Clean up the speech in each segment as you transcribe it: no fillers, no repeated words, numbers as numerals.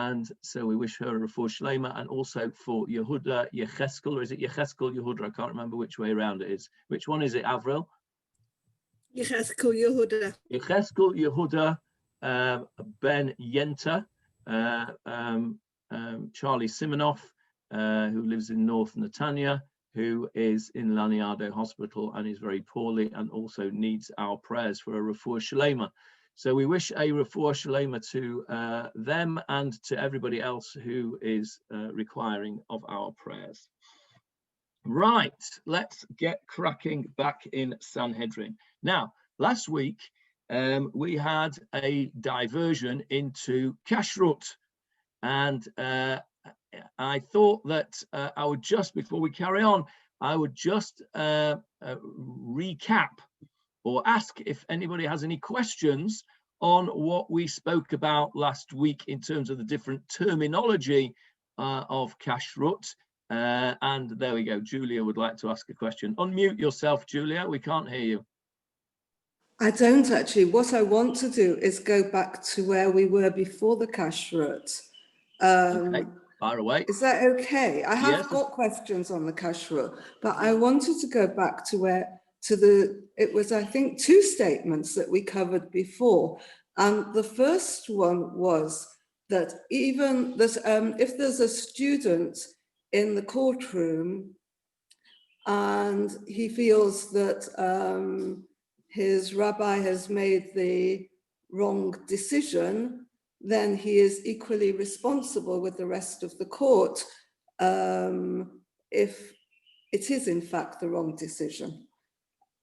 and so we wish her a refuah shlema, and also for Yehuda Yecheskel, or is it Yecheskel Yehuda? I can't remember which way around it is. Which one is it, Avril? Yecheskel Yehuda. Yecheskel Yehuda Ben Yenta, Charlie Simonoff, who lives in North Netanya, who is in Laniado Hospital and is very poorly and also needs our prayers for a refuah shlema. So we wish a refuah shlema to them and to everybody else who is requiring of our prayers. Right, let's get cracking back in Sanhedrin. Now, last week we had a diversion into kashrut, and I thought that I would just, before we carry on, I would just recap or ask if anybody has any questions on what we spoke about last week in terms of the different terminology of kashrut. And there we go. Julia would like to ask a question. Unmute yourself, Julia. We can't hear you. I don't actually. What I want to do is go back to where we were before the kashrut. Okay, fire away. Is that okay? I have Yes. got questions on the kashrut, but I wanted to go back to it was, I think, two statements that we covered before. And the first one was that even that if there's a student in the courtroom and he feels that his rabbi has made the wrong decision, then he is equally responsible with the rest of the court if it is in fact the wrong decision.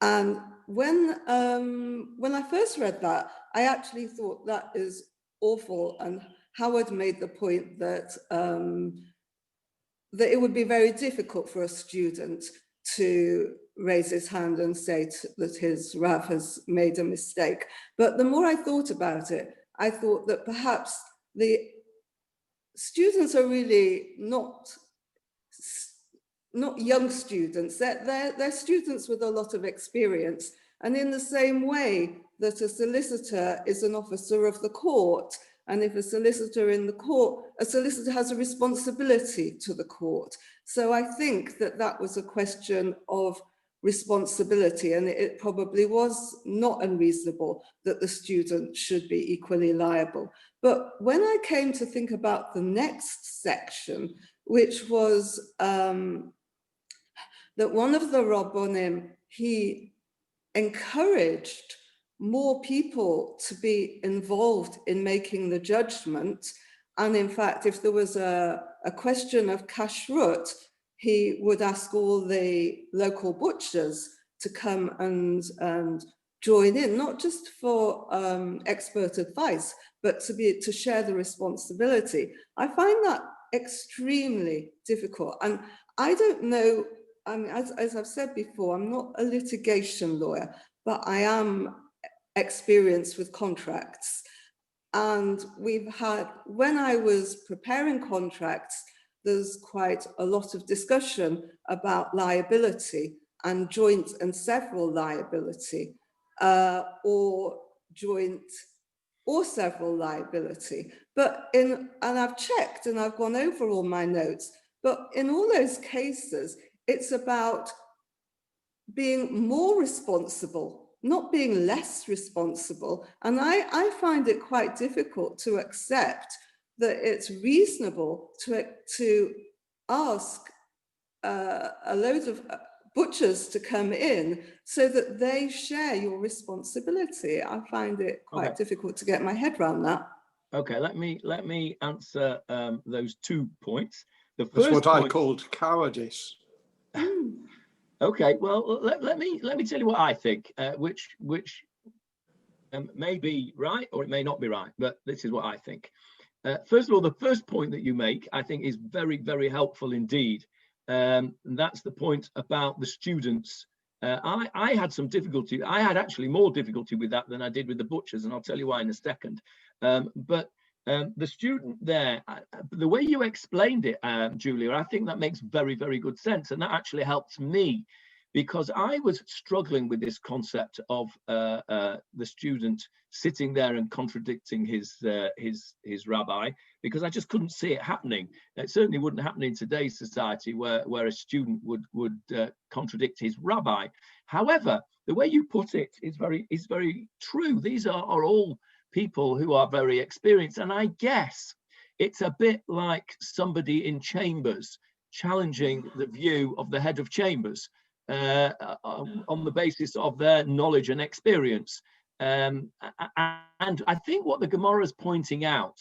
And when I first read that, I actually thought that is awful. And Howard made the point that that it would be very difficult for a student to raise his hand and say that his Rav has made a mistake. But the more I thought about it, I thought that perhaps the students are really not young students, they're students with a lot of experience. And in the same way that a solicitor is an officer of the court, and if a solicitor in the court, a solicitor has a responsibility to the court. So I think that that was a question of responsibility, and it probably was not unreasonable that the student should be equally liable. But when I came to think about the next section, which was that one of the Rabbonim, he encouraged more people to be involved in making the judgment. And in fact, if there was a question of kashrut, he would ask all the local butchers to come and join in, not just for expert advice, but to share the responsibility. I find that extremely difficult. And I don't know, I mean, as I've said before, I'm not a litigation lawyer, but I am experienced with contracts. And we've had, when I was preparing contracts, there's quite a lot of discussion about liability and joint and several liability, or joint or several liability. And I've checked and I've gone over all my notes, but in all those cases, it's about being more responsible, not being less responsible. And I find it quite difficult to accept that it's reasonable to ask a load of butchers to come in so that they share your responsibility. I find it quite difficult to get my head around that. Okay, let me answer those 2 points. The first That's what point, I called cowardice. Okay, well, let me tell you what I think, which may be right or it may not be right, but this is what I think. First of all, the first point that you make, I think, is very, very helpful indeed. And that's the point about the students. I had some difficulty. I had actually more difficulty with that than I did with the butchers, and I'll tell you why in a second. But the student there, the way you explained it, Julia, I think that makes very, very good sense. And that actually helps me because I was struggling with this concept of the student sitting there and contradicting his rabbi, because I just couldn't see it happening. It certainly wouldn't happen in today's society where a student would contradict his rabbi. However, the way you put it is very true. These are all people who are very experienced, and I guess it's a bit like somebody in chambers challenging the view of the head of chambers on the basis of their knowledge and experience. And I think what the Gemarah is pointing out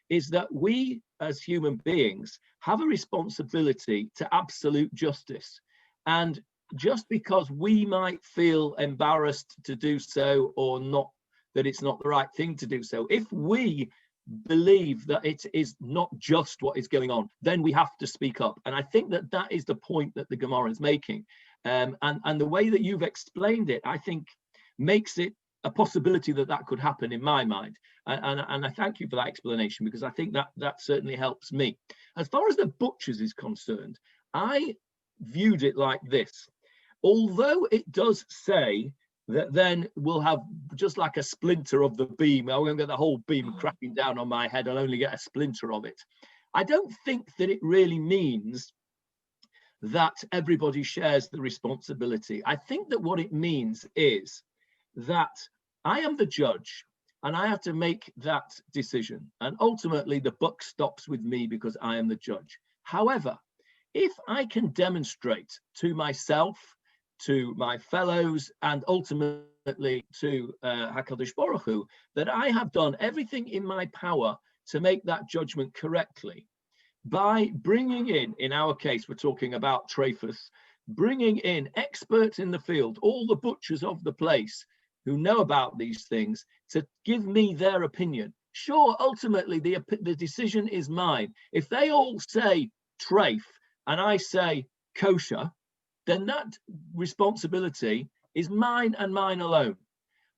is that we as human beings have a responsibility to absolute justice. And just because we might feel embarrassed to do so, or not, that it's not the right thing to do so, if we believe that it is not just what is going on, then we have to speak up. And I think that that is the point that the Gemarah is making. And the way that you've explained it, I think, makes it a possibility that that could happen in my mind. And I thank you for that explanation, because I think that certainly helps me. As far as the butchers is concerned, I viewed it like this. Although it does say that then we'll have just like a splinter of the beam, I won't get the whole beam cracking down on my head, I'll only get a splinter of it. I don't think that it really means that everybody shares the responsibility. I think that what it means is that I am the judge and I have to make that decision. And ultimately the buck stops with me because I am the judge. However, if I can demonstrate to myself, to my fellows, and ultimately to HaKadosh Baruch Hu, that I have done everything in my power to make that judgment correctly, by bringing in our case, we're talking about Treifus, bringing in experts in the field, all the butchers of the place who know about these things, to give me their opinion. Sure, ultimately the decision is mine. If they all say treif and I say kosher, then that responsibility is mine and mine alone.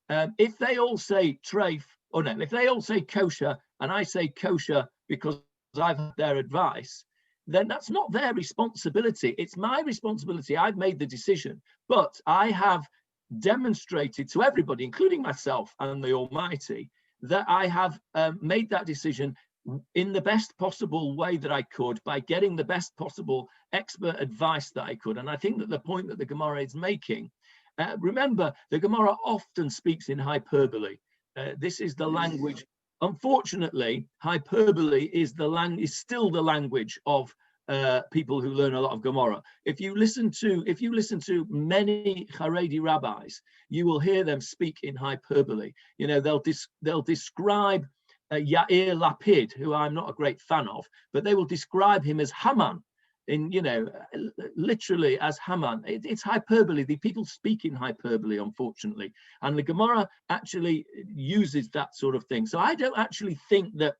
If they all say treif, or no, if they all say kosher and I say kosher because I've had their advice, then that's not their responsibility. It's my responsibility. I've made the decision, but I have demonstrated to everybody, including myself and the Almighty, that I have made that decision in the best possible way that I could, by getting the best possible expert advice that I could. And I think that the point that the Gemarah is making, remember, the Gemarah often speaks in hyperbole. This is the language. Unfortunately, hyperbole is still the language of people who learn a lot of Gemarah. If you listen to many Haredi rabbis, you will hear them speak in hyperbole. You know, they'll describe Yair Lapid, who I'm not a great fan of, but they will describe him as Haman, literally as Haman. It's hyperbole. The people speak in hyperbole, unfortunately, and the Gemarah actually uses that sort of thing. So I don't actually think that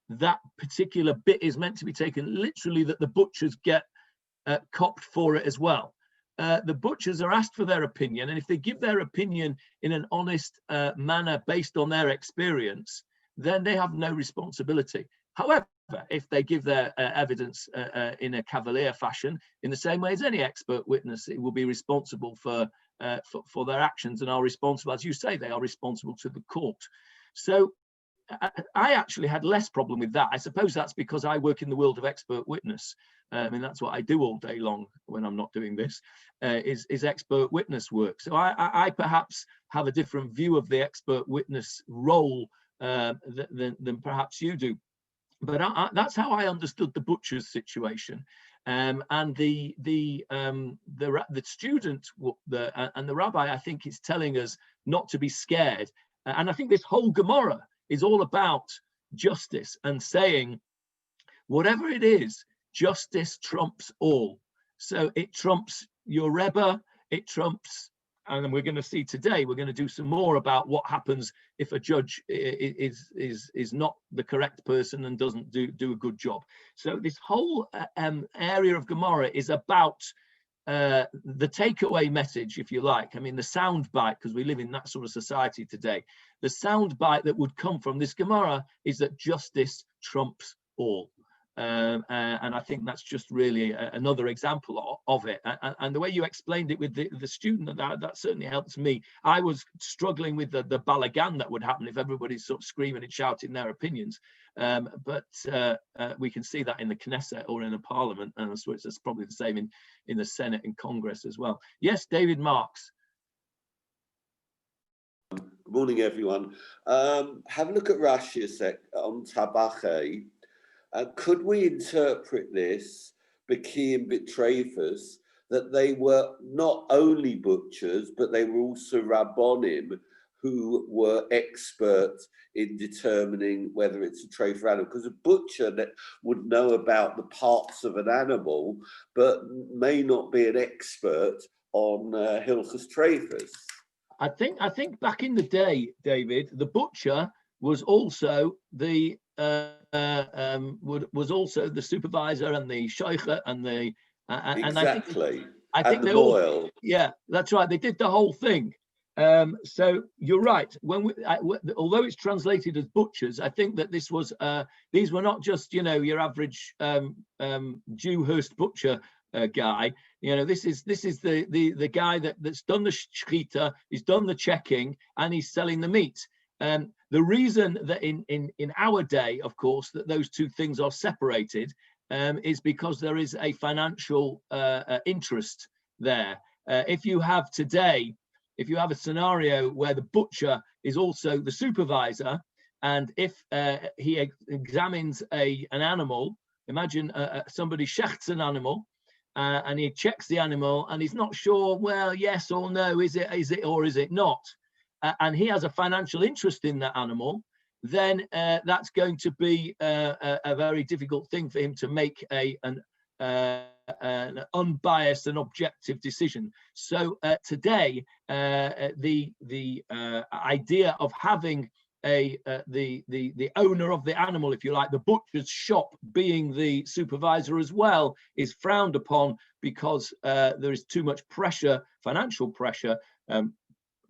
that particular bit is meant to be taken literally, that the butchers get copped for it as well. The butchers are asked for their opinion, and if they give their opinion in an honest manner based on their experience, then they have no responsibility. However, if they give their evidence in a cavalier fashion, in the same way as any expert witness, it will be responsible for their actions, and are responsible, as you say, they are responsible to the court. So I actually had less problem with that. I suppose that's because I work in the world of expert witness. I mean, that's what I do all day long when I'm not doing this, is expert witness work. So I perhaps have a different view of the expert witness role than perhaps you do. But that's how I understood the butcher's situation, and the student and the rabbi, I think, is telling us not to be scared. And I think this whole Gemarah is all about justice and saying, whatever it is, justice trumps all. So it trumps your Rebbe, it trumps. And we're going to see today, we're going to do some more about what happens if a judge is not the correct person and doesn't do a good job. So this whole area of Gemarah is about the takeaway message, if you like. I mean, the sound bite, because we live in that sort of society today. The sound bite that would come from this Gemarah is that justice trumps all. And I think that's just really another example of it. And the way you explained it with the student, that certainly helps me. I was struggling with the balagan that would happen if everybody's sort of screaming and shouting their opinions. But we can see that in the Knesset or in the Parliament, and so it's probably the same in the Senate and Congress as well. Yes, David Marks. Good morning, everyone. Have a look at Rashi a sec on Tabache. Could we interpret this, Bekiim Bitrefus, that they were not only butchers, but they were also Rabbonim who were experts in determining whether it's a trefa animal? Because a butcher that would know about the parts of an animal, but may not be an expert on Hilchos Trefus. I think back in the day, David, the butcher was also the supervisor and the sheicha and the exactly. I think they all, yeah, that's right. They did the whole thing. So you're right. Although it's translated as butchers, I think that this was these were not just your average Jewhurst butcher guy. This is the guy that's done the shechita, he's done the checking, and he's selling the meat. The reason that in our day, of course, that those two things are separated is because there is a financial interest there. If you have a scenario where the butcher is also the supervisor, and if he examines an animal, imagine somebody shechts an animal, and he checks the animal, and he's not sure, well, yes or no, is it or is it not? And he has a financial interest in that animal, then that's going to be a very difficult thing for him to make an unbiased and objective decision. So today, the idea of having the owner of the animal, if you like, the butcher's shop being the supervisor as well, is frowned upon because there is too much pressure, financial pressure,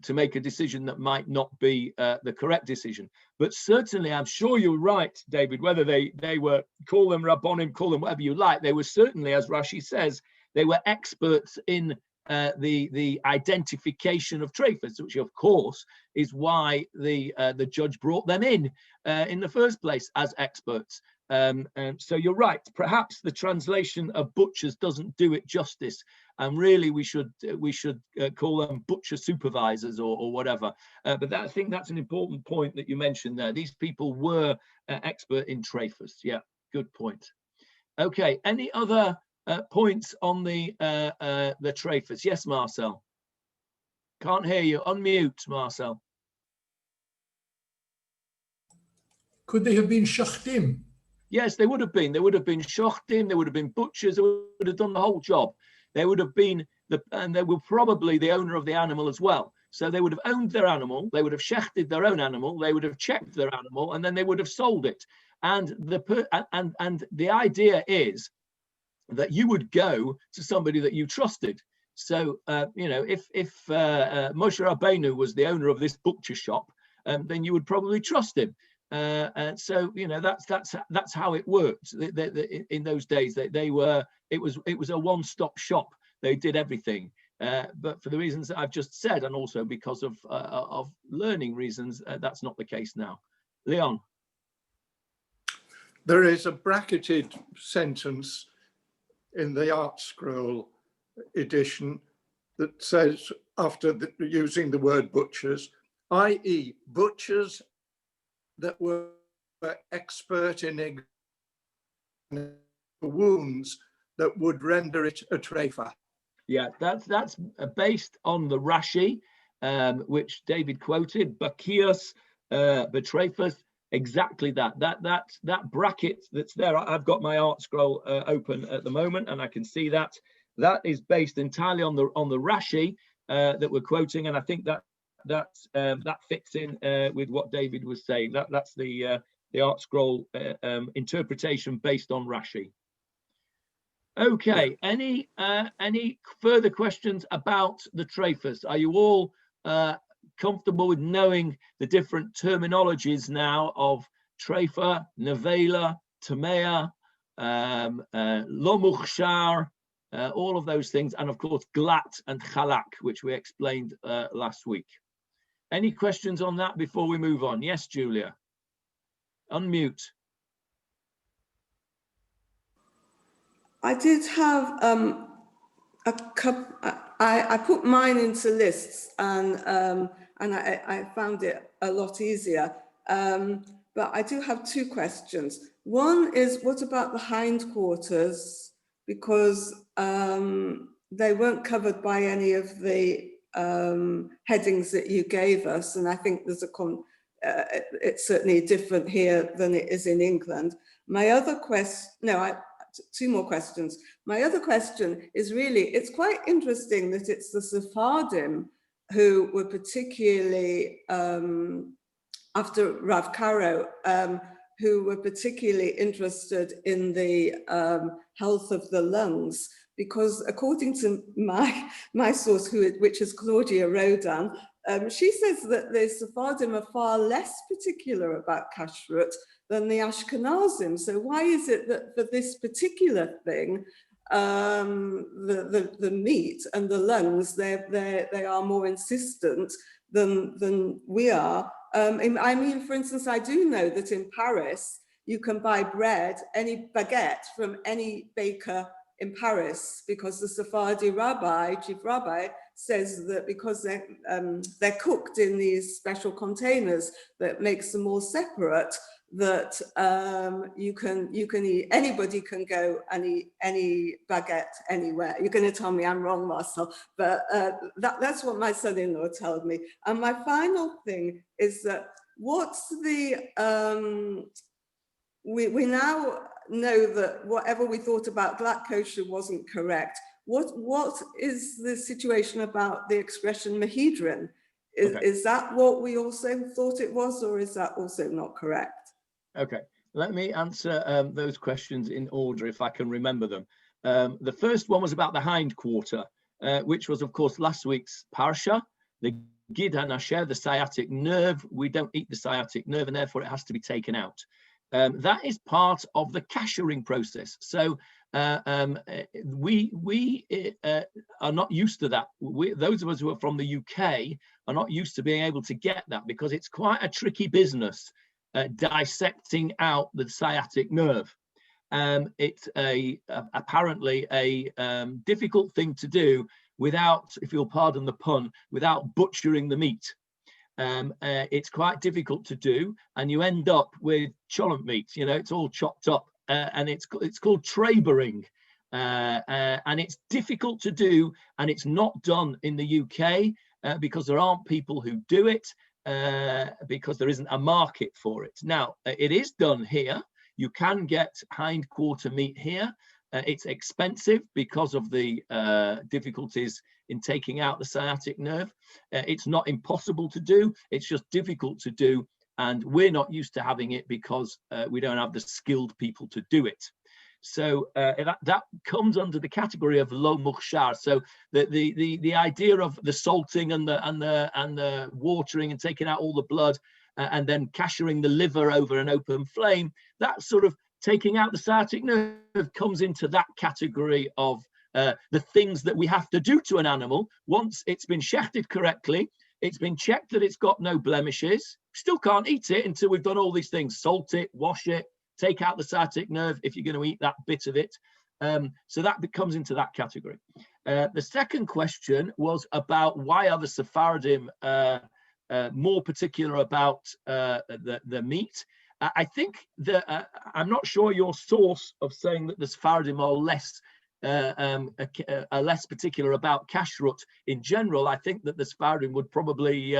to make a decision that might not be the correct decision. But certainly, I'm sure you're right, David, whether they were, call them Rabbonim, call them whatever you like, they were certainly, as Rashi says, they were experts in the identification of treifas, which of course is why the judge brought them in the first place as experts. So you're right, perhaps the translation of butchers doesn't do it justice, and really we should call them butcher supervisors or whatever. But I think that's an important point that you mentioned there. These people were expert in treifas. Yeah, good point. Okay, any other points on the treifas? Yes, Marcel. Can't hear you. Unmute, Marcel. Could they have been shachtim? Yes, they would have been. They would have been shochtim. They would have been butchers. They would have done the whole job. They would have been and they were probably the owner of the animal as well. So they would have owned their animal. They would have shechted their own animal. They would have checked their animal, and then they would have sold it. And the idea is that you would go to somebody that you trusted. So if Moshe Rabbeinu was the owner of this butcher shop, then you would probably trust him. And so that's how it worked. In those days, it was a one-stop shop. They did everything. But for the reasons that I've just said, and also because of learning reasons, that's not the case now. Leon. There is a bracketed sentence in the Art Scroll edition that says, after using the word butchers, i.e. butchers that were expert in wounds that would render it a treifa. Yeah, that's based on the Rashi, which David quoted, Bakios, Betrefus, exactly that bracket that's there. I've got my Art Scroll open at the moment, and I can see that is based entirely on the Rashi that we're quoting, and I think that fits in with what David was saying. That's the Art Scroll interpretation based on Rashi. Okay, any further questions about the treifas? Are you all comfortable with knowing the different terminologies now of treifa, nevela, tamea, lo mukhshar, all of those things, and of course glat and khalak, which we explained last week. Any questions on that before we move on? Yes, Julia. Unmute. I did have a couple. I put mine into lists, and I found it a lot easier. But I do have two questions. One is, what about the hindquarters? Because they weren't covered by any of the headings that you gave us, and I think there's it's certainly different here than it is in England. My other question, two more questions. My other question is really, it's quite interesting that it's the Sephardim who were particularly, after Rav Karo, who were particularly interested in the health of the lungs, because according to my source, which is Claudia Rodan, she says that the Sephardim are far less particular about kashrut than the Ashkenazim. So why is it that for this particular thing, the meat and the lungs, they are more insistent than we are? I mean, for instance, I do know that in Paris, you can buy bread, any baguette from any baker in Paris, because the Sephardi chief rabbi, says that because they're cooked in these special containers that makes them all separate, that you can eat, anybody can go and eat any baguette anywhere. You're going to tell me I'm wrong, Marcel, but that's what my son-in-law told me. And my final thing is that what's the we now know that whatever we thought about glatt kosher wasn't correct. What is the situation about the expression Sanhedrin? Is that what we also thought it was, or is that also not correct? Okay, let me answer those questions in order if I can remember them. The first one was about the hindquarter, which was of course last week's parsha, the gid hanasher, the sciatic nerve. We don't eat the sciatic nerve, and therefore it has to be taken out. That is part of the kashering process. So we are not used to that. Those of us who are from the UK are not used to being able to get that, because it's quite a tricky business dissecting out the sciatic nerve. It's apparently a difficult thing to do without, if you'll pardon the pun, without butchering the meat. It's quite difficult to do, and you end up with cholent meat. You know, it's all chopped up, and it's called trabering, and it's difficult to do, and it's not done in the UK because there aren't people who do it, because there isn't a market for it. Now, it is done here. You can get hindquarter meat here. It's expensive because of the difficulties in taking out the sciatic nerve. It's not impossible to do, it's just difficult to do, and we're not used to having it because we don't have the skilled people to do it. So that comes under the category of lo mukhshar. So the idea of the salting and the watering and taking out all the blood and then kashering the liver over an open flame, that sort of taking out the sciatic nerve comes into that category of the things that we have to do to an animal once it's been shechted correctly, it's been checked that it's got no blemishes. Still can't eat it until we've done all these things: salt it, wash it, take out the sciatic nerve if you're going to eat that bit of it. So that comes into that category. The second question was about why are the Sephardim more particular about the meat. I think that I'm not sure your source of saying that the Sephardim are less particular about kashrut in general. I think that the Sephardim would probably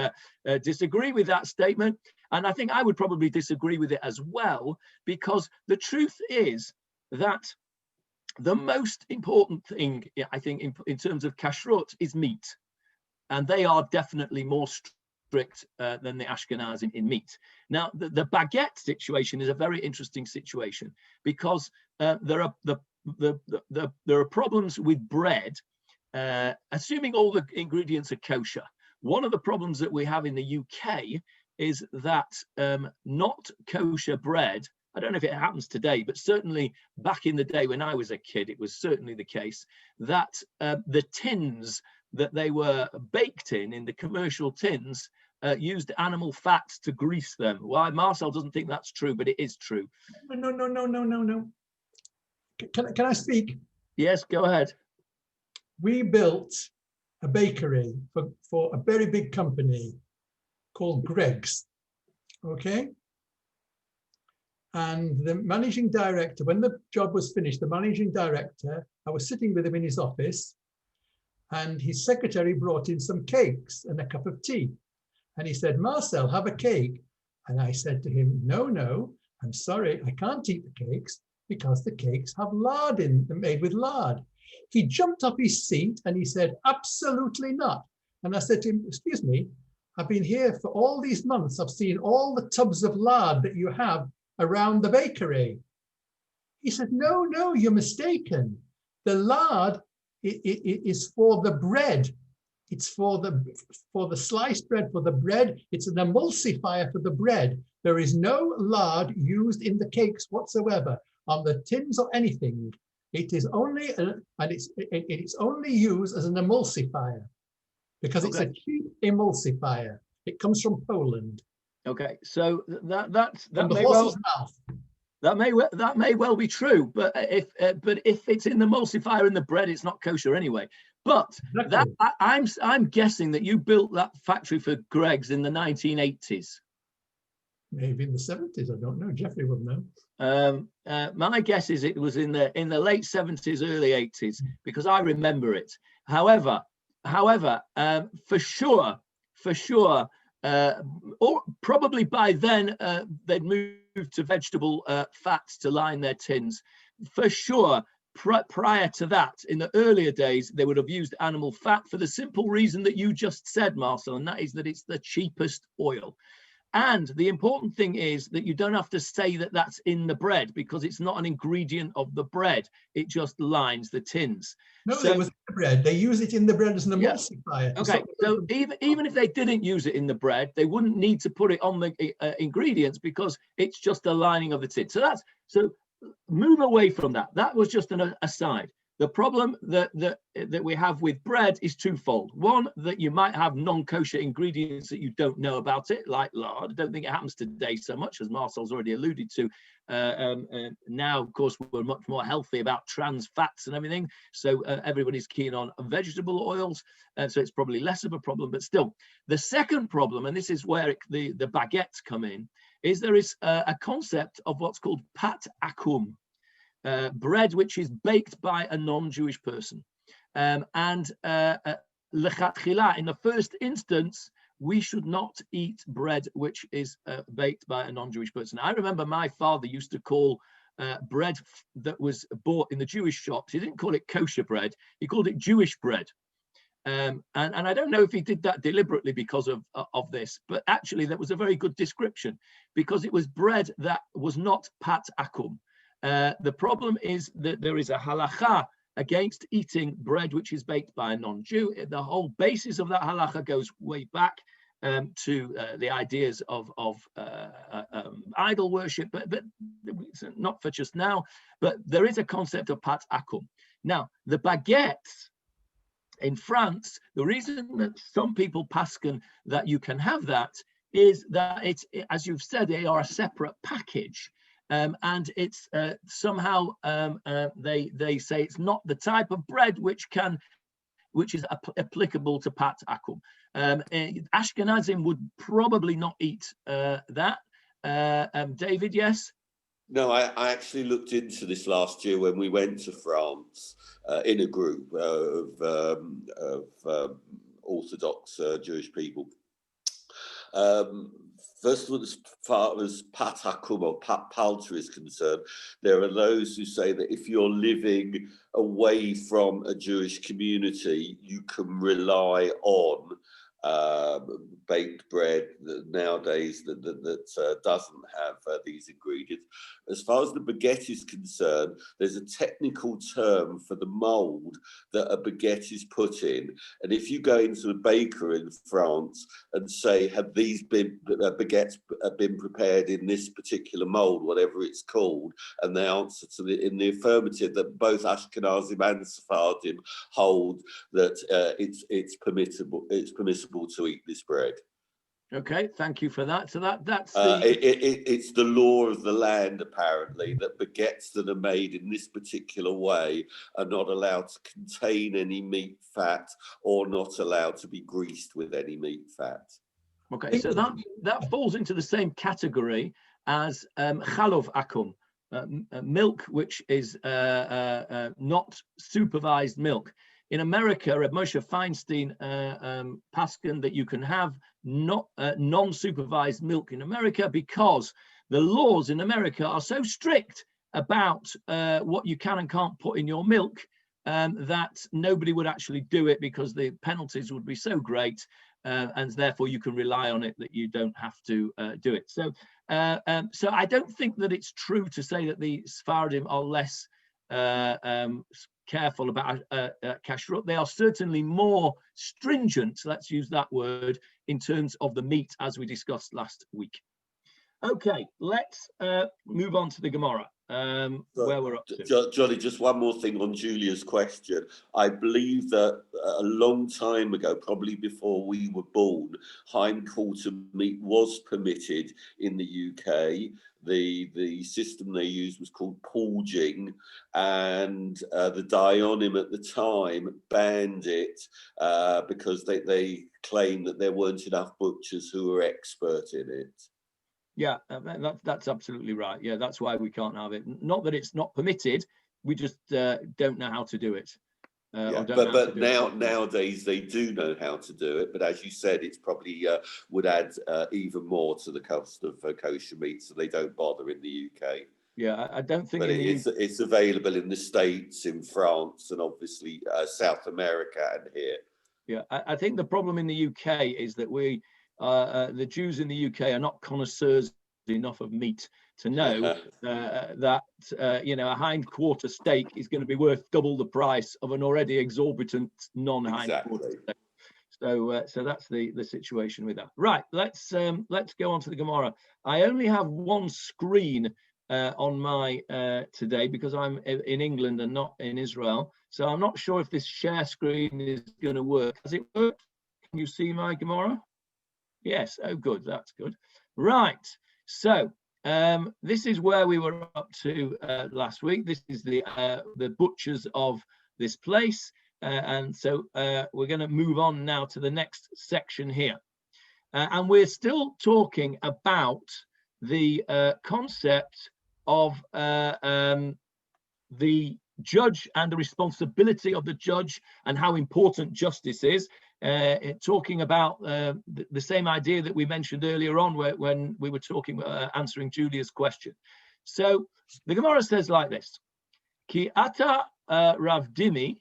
disagree with that statement, and I think I would probably disagree with it as well, because the truth is that the most important thing, I think, in terms of kashrut is meat, and they are definitely more strict than the Ashkenazim in meat. Now, the baguette situation is a very interesting situation, because there are problems with bread, assuming all the ingredients are kosher. One of the problems that we have in the UK is that not kosher bread I don't know if it happens today, but certainly back in the day when I was a kid, it was certainly the case that the tins that they were baked in the commercial tins, used animal fat to grease them. Why Marcel doesn't think that's true, but it is true. No. Can I speak? Yes, go ahead. We built a bakery for a very big company called Greggs, okay? And the managing director, when the job was finished, the managing director, I was sitting with him in his office, and his secretary brought in some cakes and a cup of tea. And he said, Marcel, have a cake. And I said to him, no, I'm sorry, I can't eat the cakes because the cakes have lard in them, made with lard. He jumped off his seat and he said, absolutely not. And I said to him, excuse me, I've been here for all these months. I've seen all the tubs of lard that you have around the bakery. He said, no, you're mistaken. The lard is for the bread. It's for the sliced bread, for the bread. It's an emulsifier for the bread. There is no lard used in the cakes whatsoever, on the tins or anything. It is only, it's only used as an emulsifier because it's a cheap emulsifier. It comes from Poland. Okay, so that may well be true, but if it's in the emulsifier in the bread, it's not kosher anyway. But exactly. I'm guessing that you built that factory for Greggs in the 1980s. Maybe in the 70s. I don't know. Jeffrey would know. My guess is it was in the late 70s, early 80s, because I remember it. However, for sure, or probably by then they'd moved to vegetable fats to line their tins. For sure, prior to that, in the earlier days, they would have used animal fat for the simple reason that you just said, Marcel, and that is that it's the cheapest oil. And the important thing is that you don't have to say that that's in the bread because it's not an ingredient of the bread. It just lines the tins. No, it was in the bread. They use it in the bread as an emulsifier. Yeah. Okay, so even if they didn't use it in the bread, they wouldn't need to put it on the ingredients because it's just a lining of the tin. So move away from that. That was just an aside. The problem that we have with bread is twofold. One, that you might have non-kosher ingredients that you don't know about it, like lard. I don't think it happens today so much, as Marcel's already alluded to. Now, of course, we're much more healthy about trans fats and everything. So everybody's keen on vegetable oils. So it's probably less of a problem, but still. The second problem, and this is where the baguettes come in, is there is a concept of what's called pat akum. Bread which is baked by a non-Jewish person. And lechatchila, in the first instance, we should not eat bread which is baked by a non-Jewish person. I remember my father used to call bread that was bought in the Jewish shops, he didn't call it kosher bread, he called it Jewish bread. And I don't know if he did that deliberately because of this, but actually that was a very good description because it was bread that was not pat akum. The problem is that there is a halacha against eating bread which is baked by a non-Jew. The whole basis of that halacha goes way back to the ideas of idol worship, but not for just now. But there is a concept of pat akum. Now, the baguettes in France, the reason that some people paskin that you can have that is that it's, as you've said, they are a separate package. And it's somehow they say it's not the type of bread which is applicable to pat akum. Ashkenazim would probably not eat that. David, yes? No, I actually looked into this last year when we went to France in a group of Orthodox Jewish people. First of all, as far as pat akum or pat palter is concerned, there are those who say that if you're living away from a Jewish community, you can rely on baked bread that nowadays that doesn't have these ingredients. As far as the baguette is concerned, there's a technical term for the mold that a baguette is put in. And if you go into a baker in France and say, have these baguettes been prepared in this particular mold, whatever it's called, and they answer in the affirmative, that both Ashkenazim and Sephardim hold that it's permissible to eat this bread. Okay, thank you for that. So that's it's the law of the land, apparently, that baguettes that are made in this particular way are not allowed to contain any meat fat, or not allowed to be greased with any meat fat. Okay, so that falls into the same category as chalov akum, milk which is not supervised milk. In America, Reb Moshe Feinstein paskin that you can have non-supervised milk in America, because the laws in America are so strict about what you can and can't put in your milk that nobody would actually do it, because the penalties would be so great, and therefore you can rely on it that you don't have to do it. So I don't think that it's true to say that the Sephardim are less careful about kashrut. They are certainly more stringent, let's use that word, in terms of the meat, as we discussed last week. Okay, let's move on to the Gemara, where we're up to. Johnny, just one more thing on Julia's question. I believe that a long time ago, probably before we were born, hindquarter meat was permitted in the UK. The system they used was called pauging, and the Dayanim at the time banned it because they claimed that there weren't enough butchers who were expert in it. Yeah, that's absolutely right. Yeah, that's why we can't have it. Not that it's not permitted, we just don't know how to do it. But nowadays they do know how to do it. But as you said, it's probably would add even more to the cost of kosher meat, so they don't bother in the UK. Yeah, I don't think. But it's available in the States, in France, and obviously South America and here. Yeah, I think the problem in the UK is that the Jews in the UK are not connoisseurs enough of meat to know that a hindquarter steak is going to be worth double the price of an already exorbitant non-hindquarter steak. So that's the situation with that. Right, let's go on to the Gemara. I only have one screen on my today, because I'm in England and not in Israel. So I'm not sure if this share screen is going to work. Has it worked? Can you see my Gemara? Yes. Oh, good. That's good. Right. So this is where we were up to last week. This is the butchers of this place. And so we're going to move on now to the next section here. And we're still talking about the concept of the judge and the responsibility of the judge, and how important justice is. Talking about the same idea that we mentioned earlier on, when we were talking, answering Julia's question. So the Gemara says like this: Ki ata Rav Dimi.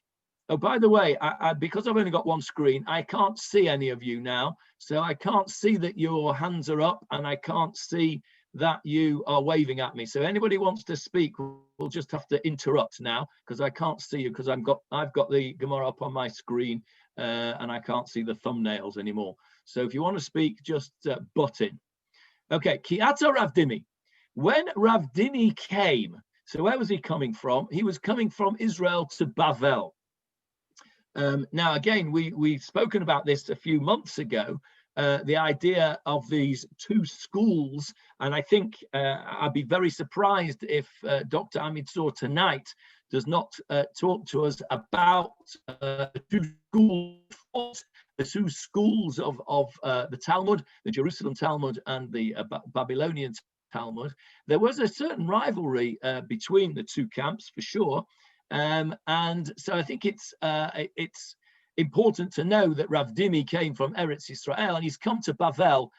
Oh, by the way, because I've only got one screen, I can't see any of you now. So I can't see that your hands are up, and I can't see that you are waving at me. So anybody wants to speak, we'll just have to interrupt now, because I can't see you, because I've got the Gemara up on my screen, and I can't see the thumbnails anymore. So if you want to speak, just butt in. Okay, Kiata Rav Dimi. When Rav Dimi came, so where was he coming from? He was coming from Israel to Bavel. Now, again, we've spoken about this a few months ago, the idea of these two schools. And I think I'd be very surprised if Dr. Amitzor tonight does not talk to us about the two schools of the Talmud, the Jerusalem Talmud and the Babylonian Talmud. There was a certain rivalry between the two camps, for sure. And so I think it's important to know that Rav Dimi came from Eretz Yisrael, and he's come to Bavel,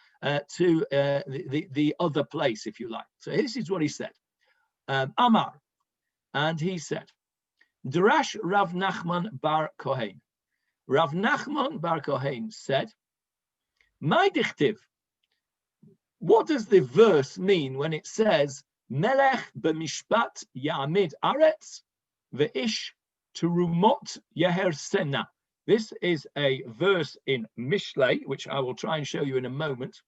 to the other place, if you like. So this is what he said. Amar, and he said, Darash Rav Nachman bar Kohen. Rav Nachman bar Kohen said, My dichtiv. What does the verse mean when it says Melech b'mishpat ya'amid aretz ve'ish terumot yehersena? This is a verse in Mishlei, which I will try and show you in a moment.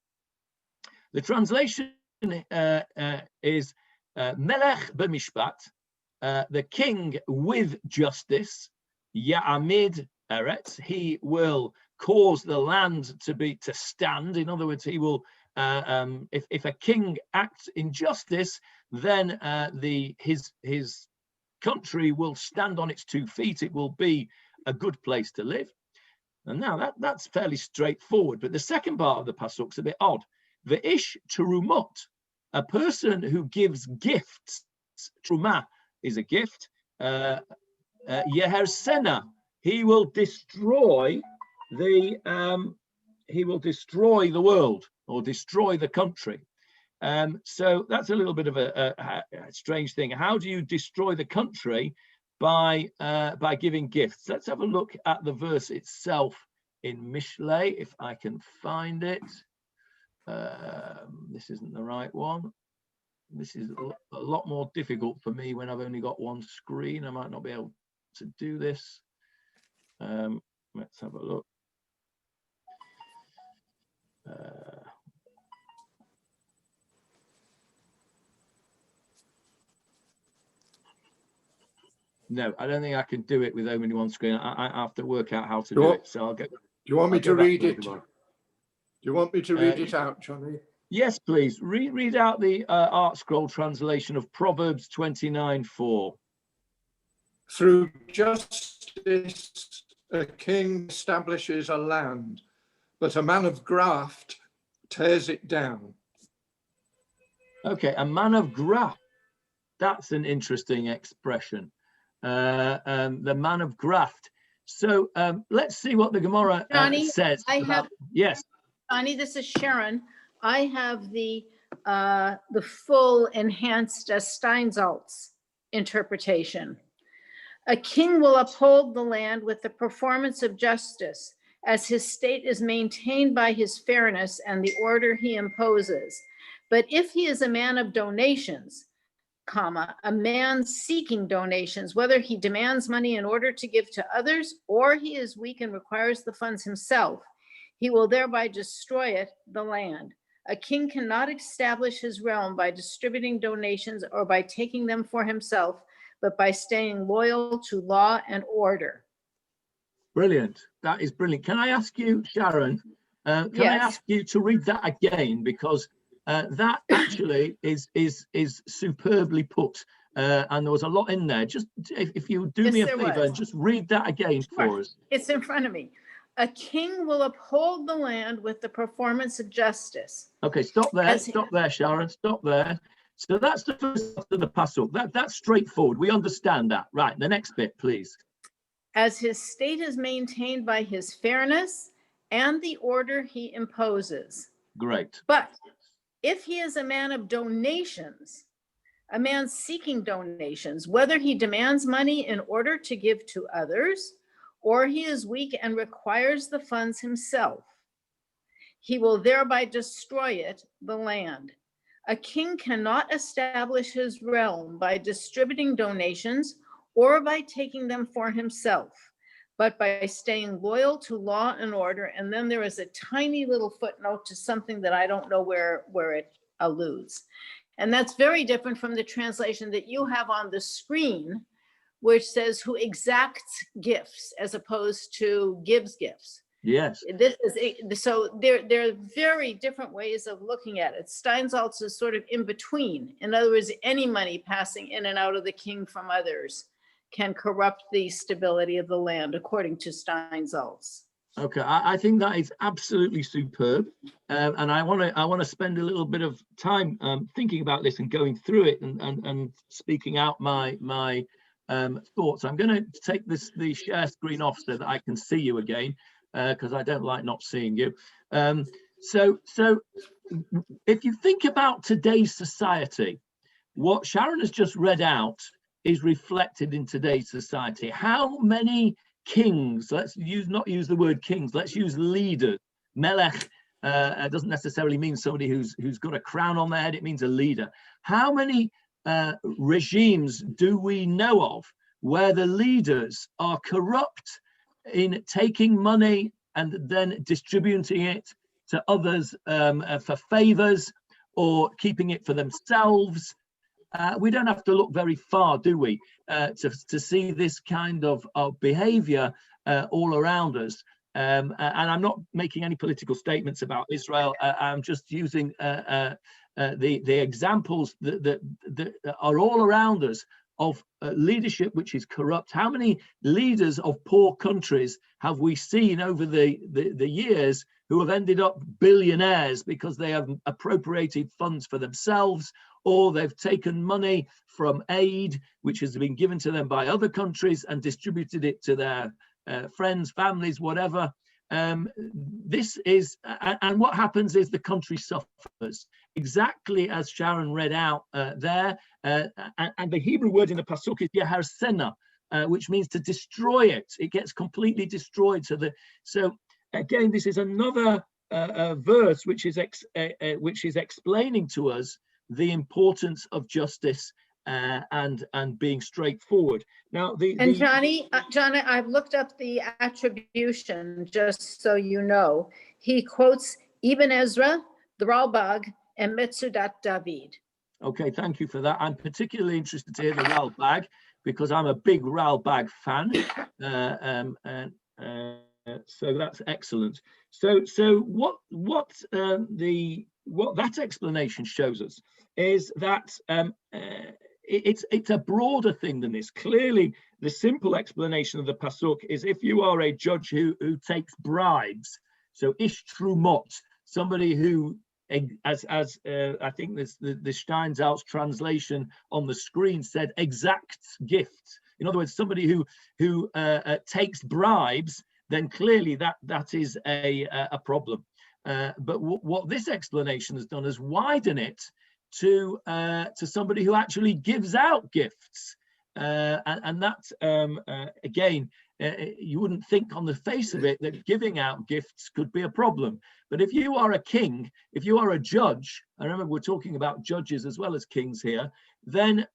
The translation is Melech b'mishpat, the king with justice, Ya'amid Eretz, he will cause the land to stand. In other words, he will, if a king acts in justice, then his country will stand on its 2 feet. It will be a good place to live. And now that's fairly straightforward. But the second part of the pasuk's a bit odd. Ve'ish terumot, a person who gives gifts. Truma is a gift. Yehersena, he will destroy the world or destroy the country. So that's a little bit of a strange thing. How do you destroy the country? By giving gifts. Let's have a look at the verse itself in Mishlei, if I can find it. This isn't the right one. This is a lot more difficult for me when I've only got one screen. I might not be able to do this. Let's have a look. No, I don't think I can do it with only one screen. I have to work out how to do it. So I'll get. Do you want me to read it? Do you want me to read it out, Johnny? Yes, please. Read out the Art Scroll translation of Proverbs 29:4. Through justice, a king establishes a land, but a man of graft tears it down. Okay, a man of graft. That's an interesting expression. The man of graft. So let's see what the Gemarah says. Yes. Johnny, this is Sharon. I have the full enhanced Steinsaltz interpretation. A king will uphold the land with the performance of justice, as his state is maintained by his fairness and the order he imposes. But if he is a man of donations, a man seeking donations, whether he demands money in order to give to others, or he is weak and requires the funds himself, he will thereby destroy the land. A king cannot establish his realm by distributing donations or by taking them for himself, but by staying loyal to law and order. Brilliant. That is brilliant. Can I ask you, Sharon, I ask you to read that again, because that actually is superbly put, and there was a lot in there. Just if you do me a favor and just read that again for us. It's in front of me. A king will uphold the land with the performance of justice. Okay, stop there. Stop there, Sharon. Stop there. So that's the first of the pasuk. That's straightforward. We understand that. Right. The next bit, please. As his state is maintained by his fairness and the order he imposes. Great. But if he is a man of donations, a man seeking donations, whether he demands money in order to give to others, or he is weak and requires the funds himself, he will thereby destroy the land. A king cannot establish his realm by distributing donations or by taking them for himself, but by staying loyal to law and order. And then there is a tiny little footnote to something that I don't know where it alludes. And that's very different from the translation that you have on the screen, which says who exacts gifts as opposed to gives gifts. Yes. So there are very different ways of looking at it. Steinsaltz is sort of in between. In other words, any money passing in and out of the king from others can corrupt the stability of the land, according to Steinsaltz. Okay, I think that is absolutely superb, and I want to spend a little bit of time thinking about this and going through it and speaking out my thoughts. I'm going to take the share screen off so that I can see you again, because I don't like not seeing you. So if you think about today's society, what Sharon has just read out is reflected in today's society. How many kings, let's not use the word kings, let's use leaders, melech, doesn't necessarily mean somebody who's got a crown on their head. It means a leader. How many regimes do we know of where the leaders are corrupt in taking money and then distributing it to others for favors or keeping it for themselves? We don't have to look very far, do we, to see this kind of behavior all around us. And I'm not making any political statements about Israel. I'm just using the examples that are all around us of leadership which is corrupt. How many leaders of poor countries have we seen over the years who have ended up billionaires because they have appropriated funds for themselves, or they've taken money from aid which has been given to them by other countries and distributed it to their friends, families, whatever. This is, and what happens is the country suffers, exactly as Sharon read out there. And the Hebrew word in the pasuk is Gemarah Sanhedrin, which means to destroy it. It gets completely destroyed. So again, this is another verse which is explaining to us the importance of justice and being straightforward. Now, Johnny, I've looked up the attribution, just so you know. He quotes Ibn Ezra, the Ralbag, and Metzudat David. Okay, thank you for that. I'm particularly interested to hear the Ralbag because I'm a big Ralbag fan, so that's excellent. So what that explanation shows us is that it's a broader thing than this. Clearly, the simple explanation of the pasuk is if you are a judge who takes bribes, so ish trumot, somebody who, as I think the Steinsaltz translation on the screen said, exacts gifts. In other words, somebody who takes bribes, then clearly that is a problem. But what this explanation has done is widen it to somebody who actually gives out gifts, and that again, you wouldn't think on the face of it that giving out gifts could be a problem. But if you are a king, if you are a judge, I remember we're talking about judges as well as kings here, then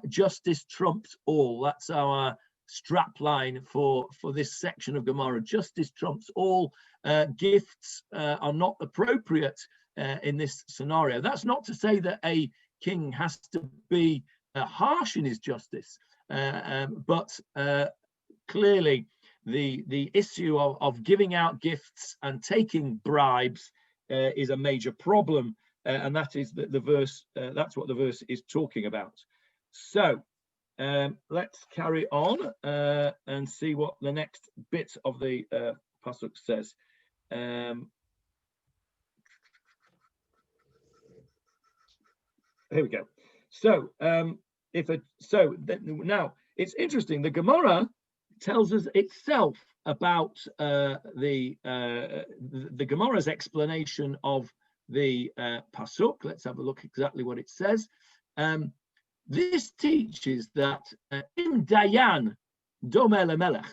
justice trumps all. That's our strap line for this section of Gemara. Justice trumps all. Gifts are not appropriate in this scenario. That's not to say that a king has to be harsh in his justice, but clearly the issue of giving out gifts and taking bribes is a major problem, and that is the verse. That's what the verse is talking about. So let's carry on and see what the next bit of the pasuk says. Here we go. So now it's interesting. The Gemara tells us itself about the Gemara's explanation of the pasuk. Let's have a look exactly what it says. This teaches that im dayan domeh lemelech,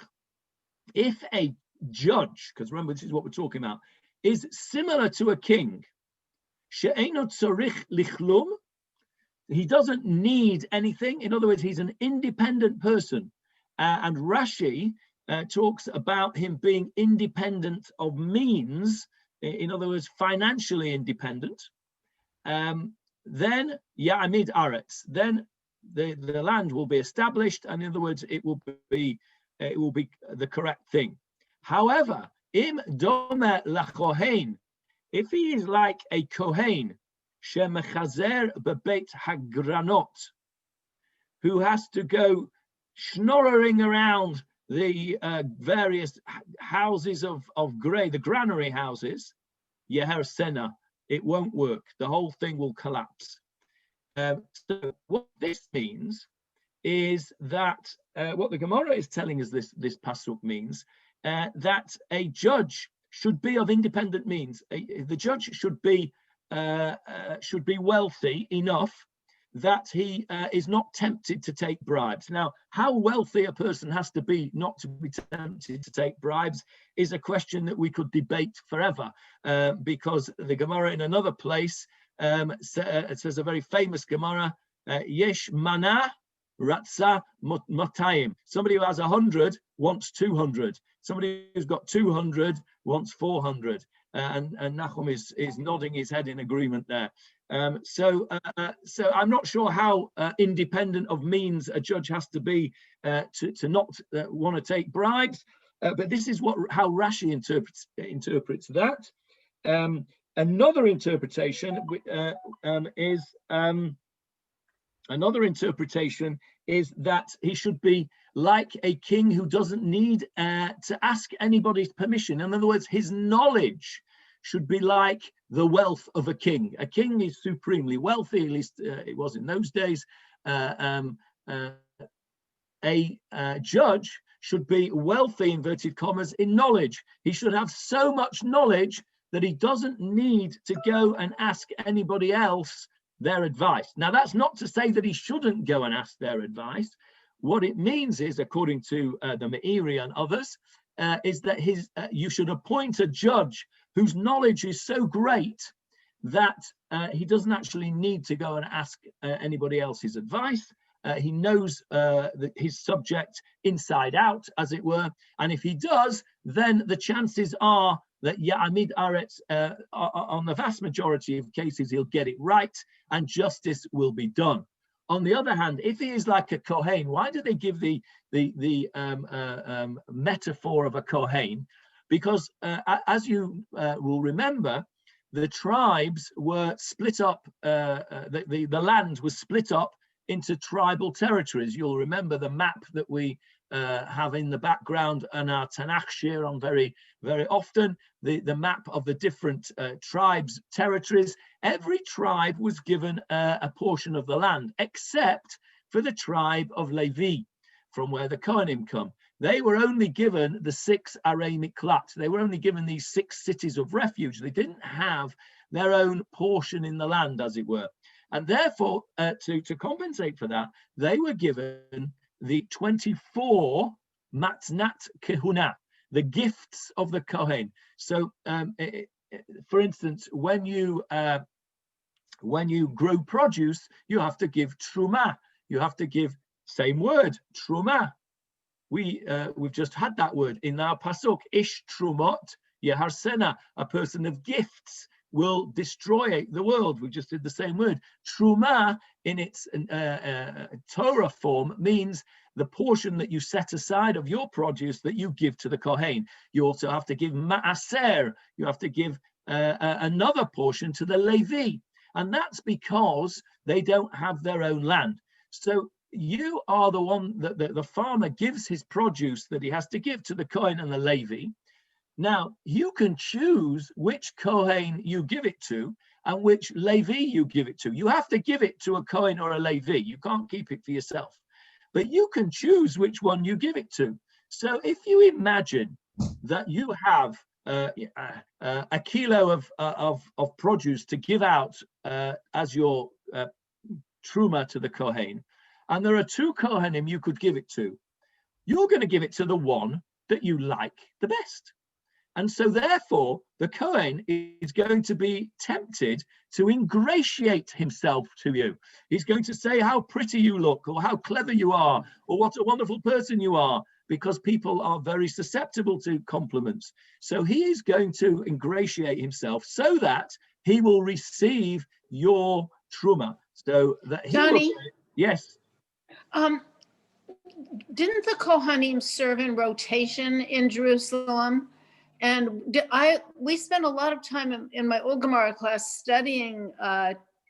if a judge, because remember this is what we're talking about, is similar to a king, she'eino tzorich lichlum, he doesn't need anything. In other words, he's an independent person. And Rashi talks about him being independent of means, in other words, financially independent. Then Ya'amid Aretz, then the land will be established, and in other words, it will be the correct thing. However, im domeh lakohen, if he is like a kohen, shemechazer bebeit hagranot, who has to go schnorring around the various houses of grain, the granary houses, Gemarah Sanhedrin, it won't work. The whole thing will collapse. So what this means is that what the Gemara is telling us this pasuk means that a judge should be of independent means. The judge should be wealthy enough that he is not tempted to take bribes. Now, how wealthy a person has to be not to be tempted to take bribes is a question that we could debate forever, because the Gemara in another place, it says a very famous Gemara, Yesh mana ratza matayim. Somebody who has 100 wants 200. Somebody who's got 200 wants 400. And Nachum is nodding his head in agreement there. So I'm not sure how independent of means a judge has to be to not want to take bribes, but this is how Rashi interprets that. Another interpretation is that he should be like a king who doesn't need to ask anybody's permission. In other words, his knowledge should be like the wealth of a king. A king is supremely wealthy, at least it was in those days. A judge should be wealthy, inverted commas, in knowledge. He should have so much knowledge that he doesn't need to go and ask anybody else their advice. Now, that's not to say that he shouldn't go and ask their advice. What it means is, according to the Meiri and others, is that you should appoint a judge whose knowledge is so great that he doesn't actually need to go and ask anybody else's advice. He knows his subject inside out, as it were. And if he does, then the chances are that Ya'amid Aretz, on the vast majority of cases, he'll get it right and justice will be done. On the other hand, if he is like a Kohen, why do they give the metaphor of a Kohen? Because as you will remember, the tribes were split up, the land was split up into tribal territories. You'll remember the map that we have in the background on our Tanakh shir on very, very often, the map of the different tribes' territories. Every tribe was given a portion of the land, except for the tribe of Levi, from where the Kohanim come. They were only given the 6 Arei Miklat. They were only given these 6 cities of refuge. They didn't have their own portion in the land, as it were. And therefore, to compensate for that, they were given the 24 matnat kehuna, the gifts of the Kohen. So, for instance, when you grow produce, you have to give truma. You have to give, same word, truma. We've just had that word in our pasuk, ish trumot yeharsena, a person of gifts will destroy the world. We just did the same word. Truma in its Torah form means the portion that you set aside of your produce that you give to the Kohen. You also have to give ma'aser. You have to give another portion to the Levi. And that's because they don't have their own land. So you are the one that the farmer gives his produce that he has to give to the Kohen and the Levi. Now, you can choose which Kohen you give it to and which Levi you give it to. You have to give it to a Kohen or a Levi. You can't keep it for yourself. But you can choose which one you give it to. So if you imagine that you have a kilo of produce to give out as your truma to the Kohen, and there are 2 Kohanim you could give it to, you're going to give it to the one that you like the best. And so therefore, the Kohen is going to be tempted to ingratiate himself to you. He's going to say how pretty you look, or how clever you are, or what a wonderful person you are, because people are very susceptible to compliments. So he is going to ingratiate himself so that he will receive your truma. So that he Johnny? will, yes. Didn't the Kohanim serve in rotation in Jerusalem? And we spent a lot of time in my old Gemarah class studying,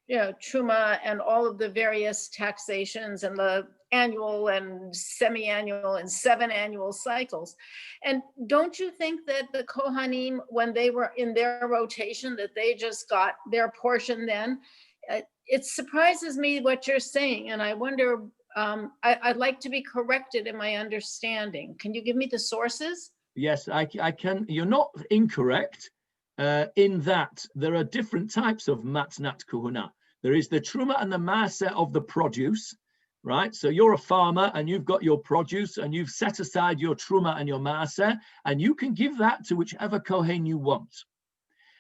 Truma and all of the various taxations and the annual and semi-annual and 7 annual cycles. And don't you think that the Kohanim, when they were in their rotation, that they just got their portion then? It surprises me what you're saying, and I wonder, I'd like to be corrected in my understanding. Can you give me the sources? Yes, I can. You're not incorrect in that there are different types of matnat kuhuna. There is the truma and the maaser of the produce, right? So you're a farmer and you've got your produce and you've set aside your truma and your maaser, and you can give that to whichever kohen you want.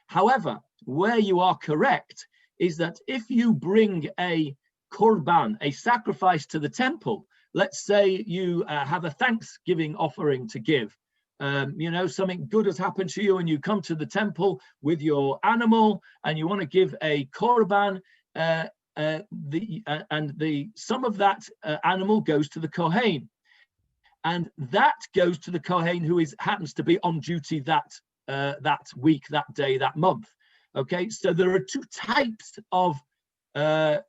However, where you are correct is that if you bring a korban, a sacrifice to the temple, let's say you have a Thanksgiving offering to give, something good has happened to you and you come to the temple with your animal and you want to give a korban, some of that animal goes to the kohen, and that goes to the kohen who happens to be on duty that week, that day, that month. Okay, so there are two types of matnat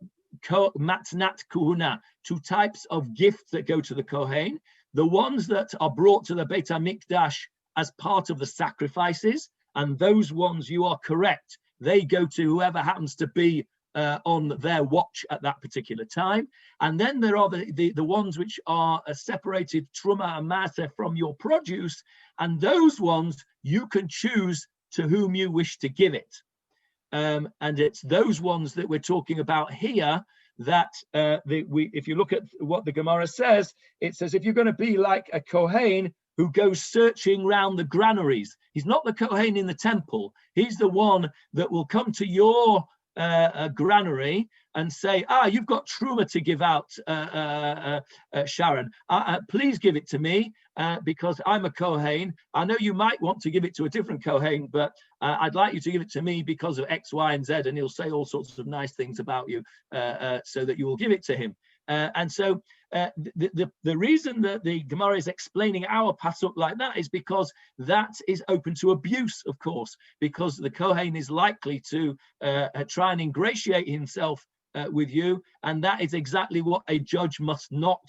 kuhuna, two types of gifts that go to the kohen. The ones that are brought to the Beit HaMikdash as part of the sacrifices, and those ones, you are correct, they go to whoever happens to be on their watch at that particular time. And then there are the ones which are separated truma and maaser from your produce, and those ones you can choose to whom you wish to give it. And it's those ones that we're talking about here that if you look at what the Gemarah says, it says if you're going to be like a kohen who goes searching round the granaries, he's not the kohen in the temple, he's the one that will come to your granary and say, you've got truma to give out, Sharon, please give it to me because I'm a kohen. I know you might want to give it to a different kohen, but I'd like you to give it to me because of X, Y, and Z, and he'll say all sorts of nice things about you so that you will give it to him. And so the reason that the Gemarah is explaining our pasuk like that is because that is open to abuse, of course, because the Kohen is likely to try and ingratiate himself with you, and that is exactly what a judge must not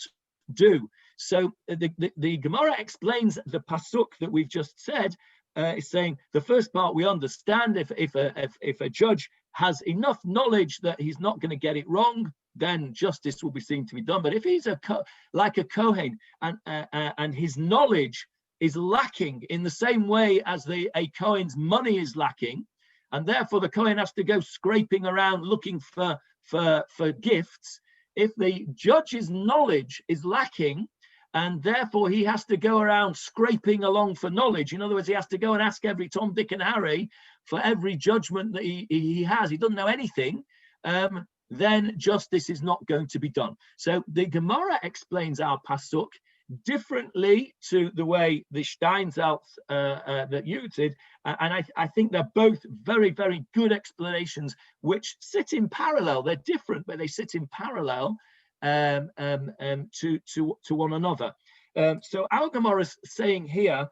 do. So the Gemarah explains the pasuk that we've just said, is saying the first part we understand if a judge has enough knowledge that he's not going to get it wrong, then justice will be seen to be done. But if he's like a kohen and his knowledge is lacking in the same way as a kohen's money is lacking, and therefore the kohen has to go scraping around looking for gifts, if the judge's knowledge is lacking, and therefore he has to go around scraping along for knowledge. In other words, he has to go and ask every Tom, Dick, and Harry for every judgment that he has. He doesn't know anything. Then justice is not going to be done. So the Gemarah explains our pasuk differently to the way the Steinsaltz that you did, and I think they're both very, very good explanations which sit in parallel. They're different, but they sit in parallel to one another. So our Gemarah is saying here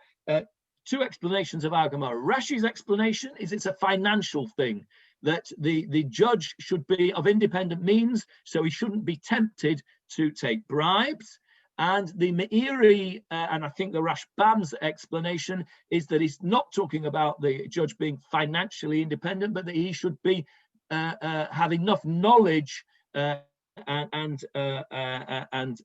two explanations of our Gemarah. Rashi's explanation is it's a financial thing, that the judge should be of independent means, so he shouldn't be tempted to take bribes. And the Meiri, and I think the Rashbam's explanation is that he's not talking about the judge being financially independent, but that he should be have enough knowledge and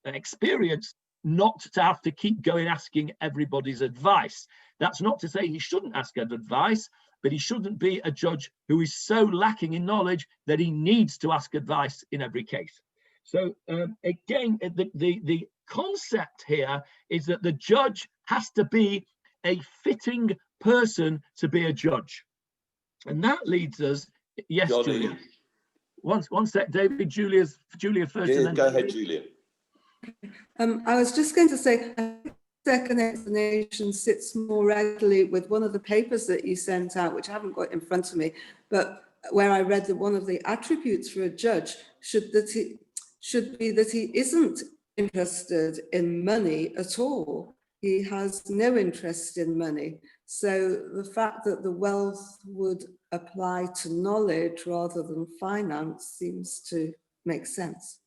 experience not to have to keep going asking everybody's advice. That's not to say he shouldn't ask advice, but he shouldn't be a judge who is so lacking in knowledge that he needs to ask advice in every case. So again, the concept here is that the judge has to be a fitting person to be a judge. And that leads us, yes, Johnny. Julia. One sec, David, Julia first. Yeah, and then go ahead, Julia. I was just going to say, I think the second explanation sits more readily with one of the papers that you sent out, which I haven't got in front of me, but where I read that one of the attributes for a judge should be that he isn't interested in money at all. He has no interest in money. So the fact that the wealth would apply to knowledge rather than finance seems to make sense.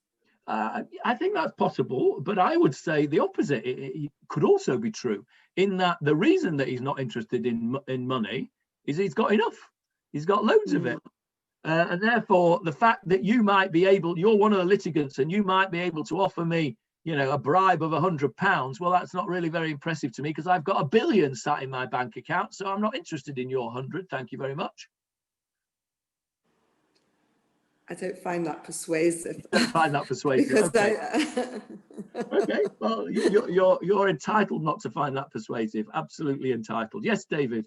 I think that's possible, but I would say the opposite. It could also be true, in that the reason that he's not interested in money is he's got enough. He's got loads of it. And therefore, the fact that you might be able, you're one of the litigants, and you might be able to offer me, a bribe of £100, well, that's not really very impressive to me because I've got £1 billion sat in my bank account, so I'm not interested in your 100. Thank you very much. I don't find that persuasive. Don't find that persuasive. Because Okay. I, Okay. Well, you're entitled not to find that persuasive. Absolutely entitled. Yes, David.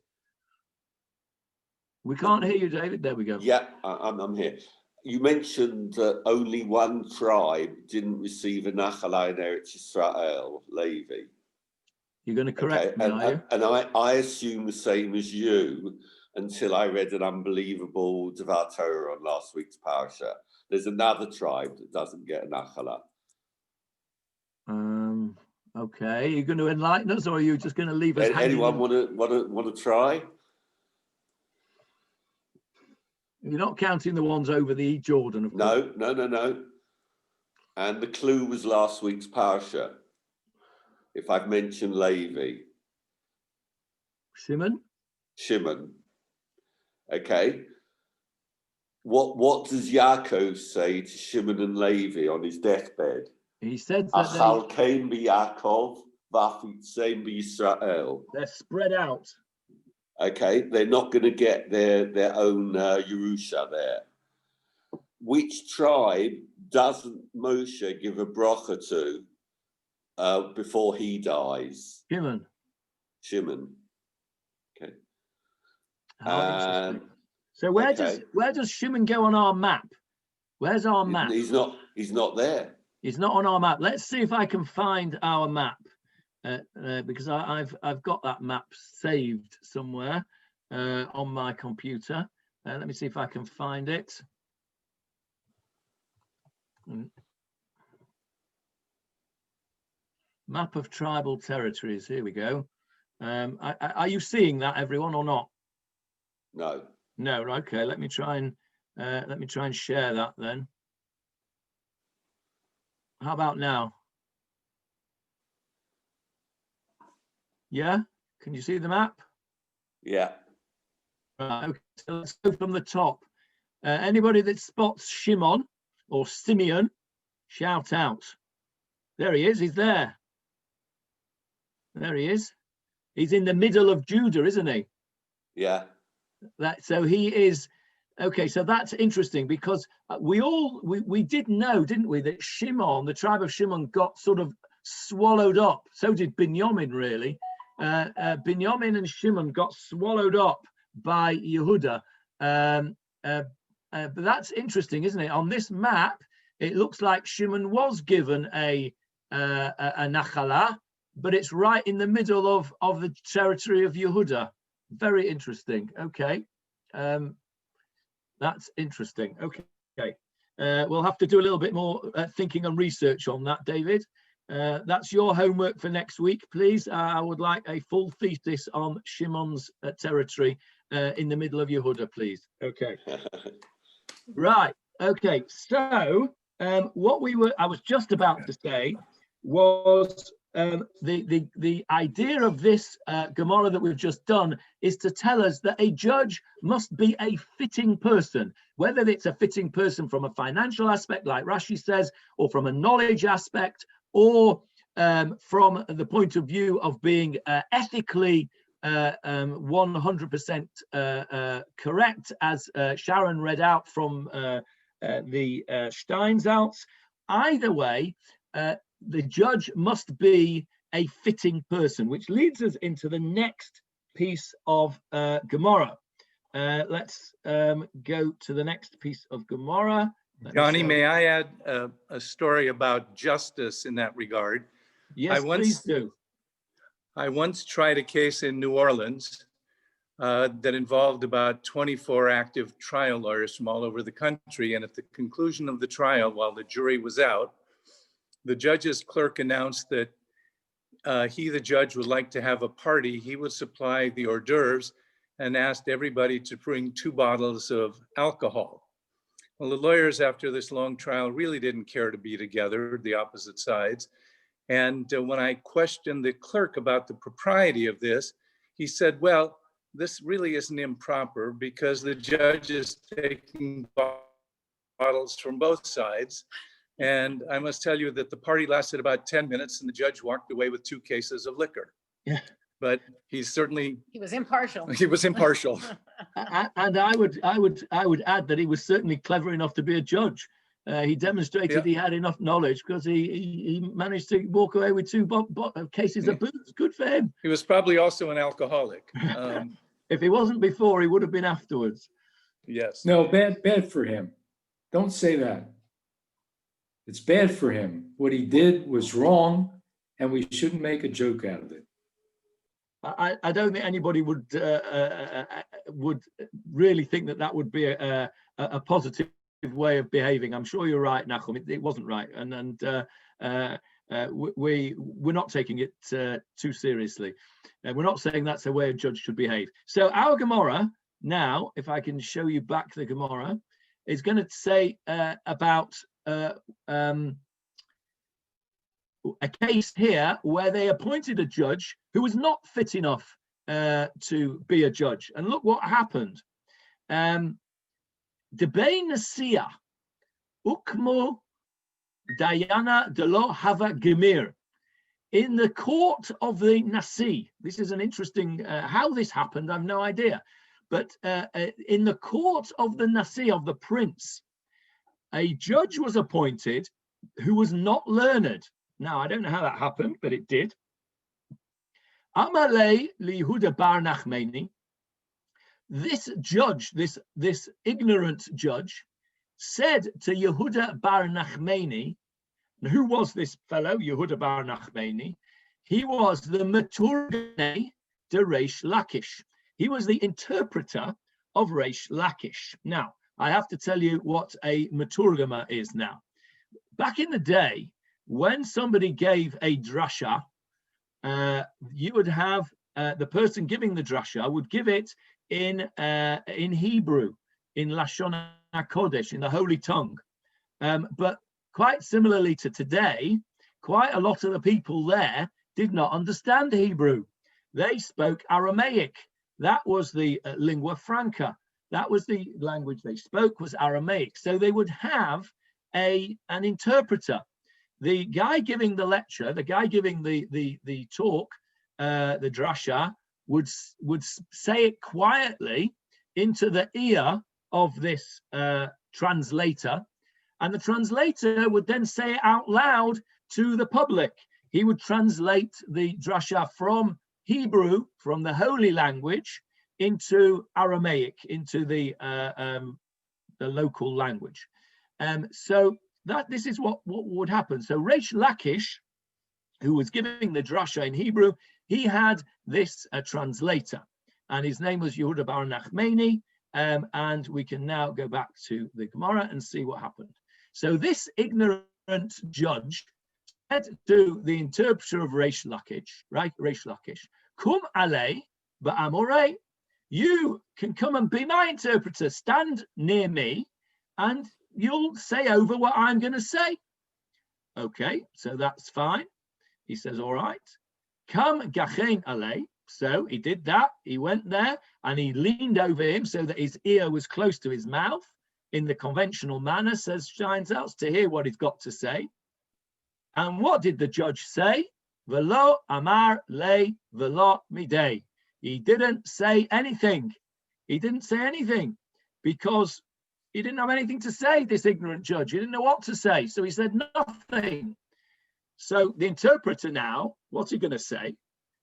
We can't hear you, David. There we go. Yeah, I'm here. You mentioned that only one tribe didn't receive a Nachala in Eretz Israel, Levi. You're going to correct me, are you? And I assume the same as you until I read an unbelievable Devar Torah on last week's parasha. There's another tribe that doesn't get a Nachala. Okay. You're going to enlighten us, or are you just going to leave us hanging? Anyone want to try? You're not counting the ones over the Jordan, of course. No. And the clue was last week's parasha. If I've mentioned Levi. Shimon. Okay. What does Yaakov say to Shimon and Levi on his deathbed? He said that Achal came by Yaakov, v'afitzem b'Yisrael. they're spread out. Okay, they're not going to get their own Yerusha there. Which tribe doesn't Moshe give a bracha to before he dies? Shimon. Okay. So where does Shimon go on our map? Where's our map? He's not there. He's not on our map. Let's see if I can find our map, because I've got that map saved somewhere on my computer. Let me see if I can find it. Map of tribal territories. Here we go. Are you seeing that, everyone, or not? No. No. Okay. Let me try and share that then. How about now? Yeah. Can you see the map? Yeah. Okay. So let's go from the top. Anybody that spots Shimon or Simeon, shout out. There he is. He's there. There he is. He's in the middle of Judah, isn't he? Yeah. So he is. Okay, so that's interesting because we did know, didn't we, that Shimon, the tribe of Shimon, got sort of swallowed up. So did Binyamin, really. Binyamin and Shimon got swallowed up by Yehuda. But that's interesting, isn't it? On this map, it looks like Shimon was given a Nachala, but it's right in the middle of the territory of Yehuda. Very interesting. Okay. That's interesting. Okay. We'll have to do a little bit more thinking and research on that, David. That's your homework for next week, please. I would like a full thesis on Shimon's territory in the middle of Yehuda, please. Okay. Right. Okay. So what I was just about to say was the idea of this Gemarah that we've just done is to tell us that a judge must be a fitting person, whether it's a fitting person from a financial aspect, like Rashi says, or from a knowledge aspect, or from the point of view of being ethically 100% correct, as Sharon read out from the Steinsaltz. Either way, the judge must be a fitting person, which leads us into the next piece of Gemarah. Let's go to the next piece of Gemarah. Johnny, may I add a story about justice in that regard? Yes, please do. I once tried a case in New Orleans that involved about 24 active trial lawyers from all over the country. And at the conclusion of the trial, while the jury was out, the judge's clerk announced that the judge, would like to have a party. He would supply the hors d'oeuvres and asked everybody to bring 2 bottles of alcohol. Well, the lawyers, after this long trial, really didn't care to be together, the opposite sides. And when I questioned the clerk about the propriety of this, he said, well, this really isn't improper because the judge is taking bottles from both sides. And I must tell you that the party lasted about 10 minutes and the judge walked away with 2 cases of liquor. Yeah. but he's certainly, He was impartial. he was impartial. And I would add that he was certainly clever enough to be a judge. He demonstrated he had enough knowledge because he managed to walk away with 2 cases of booze. Good for him. He was probably also an alcoholic. If he wasn't before, he would have been afterwards. Yes. No, bad for him. Don't say that. It's bad for him. What he did was wrong, and we shouldn't make a joke out of it. I don't think anybody would really think that would be a positive way of behaving. I'm sure you're right, Nachum. It wasn't right, and we're not taking it too seriously. We're not saying that's the way a judge should behave. So our Gemarah now, if I can show you back the Gemarah, is going to say about a case here where they appointed a judge who was not fit enough to be a judge. And look what happened. Debei Nasia Ukmo Dayana Delo Hava Gemir. In the court of the Nasi, this is an interesting, how this happened, I have no idea. But in the court of the Nasi, of the prince, a judge was appointed who was not learned. Now, I don't know how that happened, but it did. Amalei Lihuda Bar Nachmeni. This judge, this ignorant judge, said to Yehuda Bar Nachmeni, who was this fellow, Yehuda Bar Nachmeni? He was the Maturgane de Reish Lakish. He was the interpreter of Reish Lakish. Now, I have to tell you what a Maturgama is now. Back in the day, when somebody gave a drasha, you would have the person giving the drasha would give it in Hebrew, in Lashon HaKodesh, in the Holy Tongue. But quite similarly to today, quite a lot of the people there did not understand Hebrew. They spoke Aramaic. That was the lingua franca. That was the language they spoke, was Aramaic. So they would have an interpreter. The guy giving the lecture, the guy giving the talk, the drasha, would say it quietly into the ear of this translator, and the translator would then say it out loud to the public. He would translate the drasha from Hebrew, from the holy language, into Aramaic, into the local language. So this is what would happen. So Reish Lakish, who was giving the drasha in Hebrew, he had this translator, and his name was Yehuda Bar Nachmeni. And we can now go back to the Gemarah and see what happened. So this ignorant judge said to the interpreter of Reish Lakish, right? Reish Lakish, Kum alei ba'amorei. You can come and be my interpreter. Stand near me, and you'll say over what I'm going to say. Okay, so that's fine. He says, all right. Come gachein alei. So he did that. He went there and he leaned over him so that his ear was close to his mouth in the conventional manner, says Steinsaltz, to hear what he's got to say. And what did the judge say? Velo amar le velo midei. He didn't say anything. He didn't say anything because he didn't have anything to say, this ignorant judge. He didn't know what to say. So he said nothing. So the interpreter now, what's he going to say?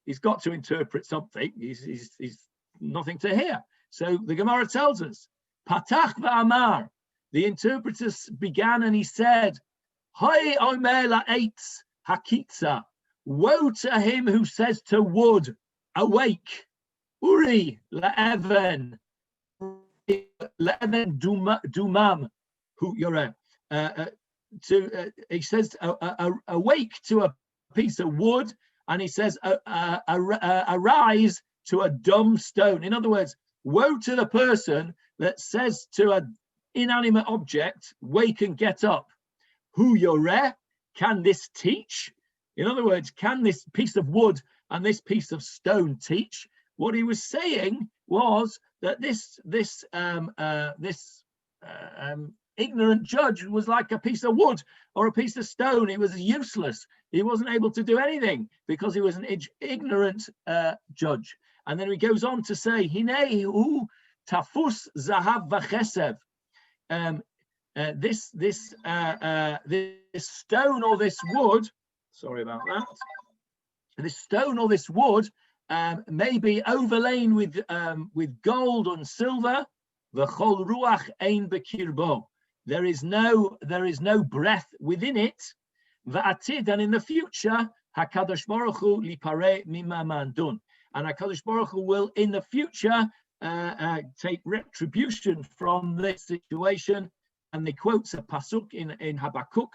He's got to interpret something. He's nothing to hear. So the Gemarah tells us, Patach v'amar. The interpreter began and he said, Hay omer la'etz hakitza. Woe to him who says to wood, awake. Uri la'even. La'even dumam. Who you're he says, awake to a piece of wood. And he says, arise to a dumb stone. In other words, woe to the person that says to an inanimate object, wake and get up. Hu yoreh, can this teach? In other words, can this piece of wood and this piece of stone teach? What he was saying was that this ignorant judge was like a piece of wood or a piece of stone. He was useless. He wasn't able to do anything because he was an ignorant judge. And then he goes on to say, Hinei hu tafus zahav v'chesev. This stone or this wood, sorry about that, this stone or this wood may be overlain with gold and silver. V'chol ruach ein bekirbo. There is no breath within it. V'atid, and in the future, Hakadosh Baruch Hu lipare mima mandun. And Hakadosh Baruch Hu will in the future take retribution from this situation. And they quotes a pasuk in Habakkuk,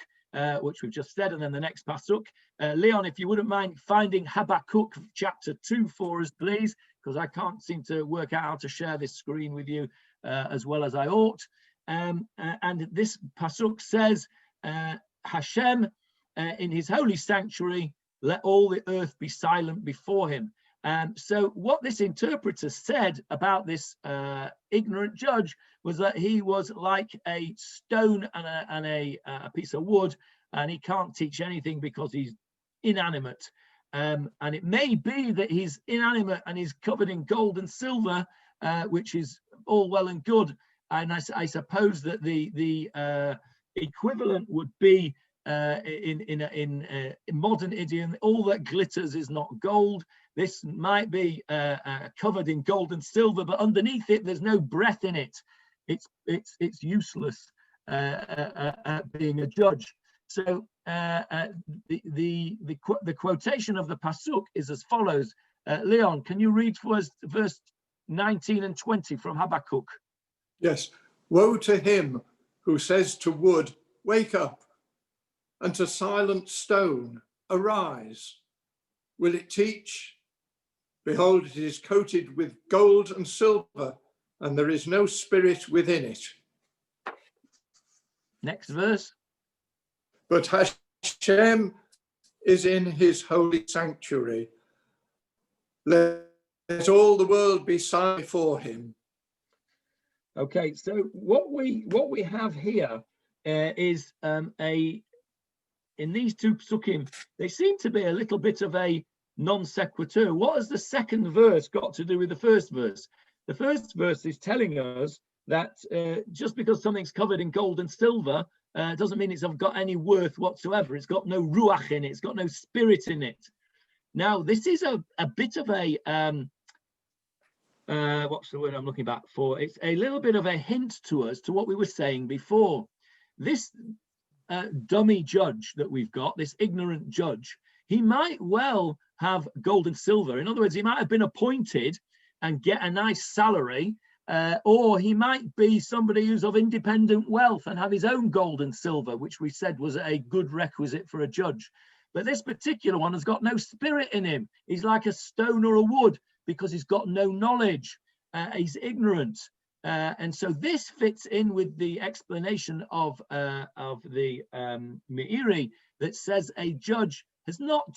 which we've just said, and then the next pasuk. Leon, if you wouldn't mind finding Habakkuk chapter 2 for us, please, because I can't seem to work out how to share this screen with you as well as I ought. And this pasuk says, Hashem in his holy sanctuary, let all the earth be silent before him. So what this interpreter said about this ignorant judge was that he was like a stone and a piece of wood, and he can't teach anything because he's inanimate. And it may be that he's inanimate and he's covered in gold and silver, which is all well and good. And I suppose that the equivalent would be in modern idiom, all that glitters is not gold. This might be covered in gold and silver, but underneath it, there's no breath in it. It's useless being a judge. So the quotation of the pasuk is as follows. Leon, can you read for us verse 19 and 20 from Habakkuk? Yes. Woe to him who says to wood, wake up, and to silent stone, arise. Will it teach? Behold, it is coated with gold and silver, and there is no spirit within it. Next verse. But Hashem is in his holy sanctuary. Let all the world be silent before him. Okay, so what we have here is in these two psukim, they seem to be a little bit of a non sequitur. What has the second verse got to do with the first verse? The first verse is telling us that just because something's covered in gold and silver doesn't mean it's got any worth whatsoever. It's got no ruach in it. It's got no spirit in it. Now, this is a bit of a what's the word I'm looking back for? It's a little bit of a hint to us to what we were saying before. This dummy judge that we've got, this ignorant judge, he might well have gold and silver. In other words, he might have been appointed and get a nice salary, or he might be somebody who's of independent wealth and have his own gold and silver, which we said was a good requisite for a judge. But this particular one has got no spirit in him. He's like a stone or a wood because he's got no knowledge. He's ignorant. And so this fits in with the explanation of the Meiri that says a judge has not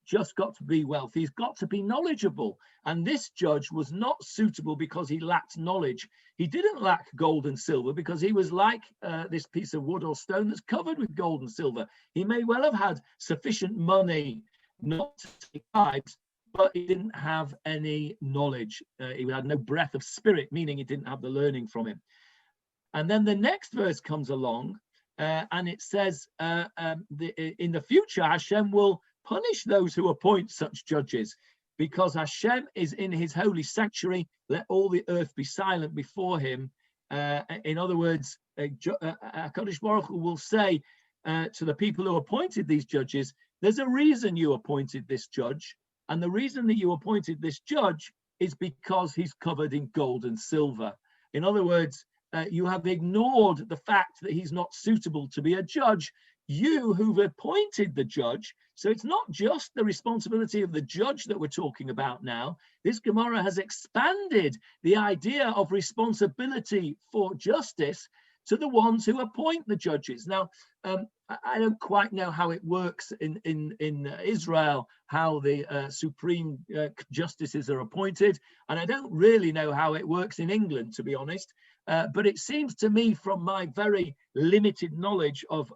just got to be wealthy, he's got to be knowledgeable. And this judge was not suitable because he lacked knowledge. He didn't lack gold and silver because he was like this piece of wood or stone that's covered with gold and silver. He may well have had sufficient money not to take bribes, but he didn't have any knowledge. He had no breath of spirit, meaning he didn't have the learning from him. And then the next verse comes along and it says, in the future, Hashem will punish those who appoint such judges, because Hashem is in his holy sanctuary. Let all the earth be silent before him. In other words, HaKadosh Baruch Hu will say to the people who appointed these judges, there's a reason you appointed this judge. And the reason that you appointed this judge is because he's covered in gold and silver. In other words, you have ignored the fact that he's not suitable to be a judge. You who've appointed the judge. So it's not just the responsibility of the judge that we're talking about now. This Gemara has expanded the idea of responsibility for justice to the ones who appoint the judges. Now, I don't quite know how it works in Israel, how the supreme justices are appointed, and I don't really know how it works in England, to be honest. But it seems to me, from my very limited knowledge of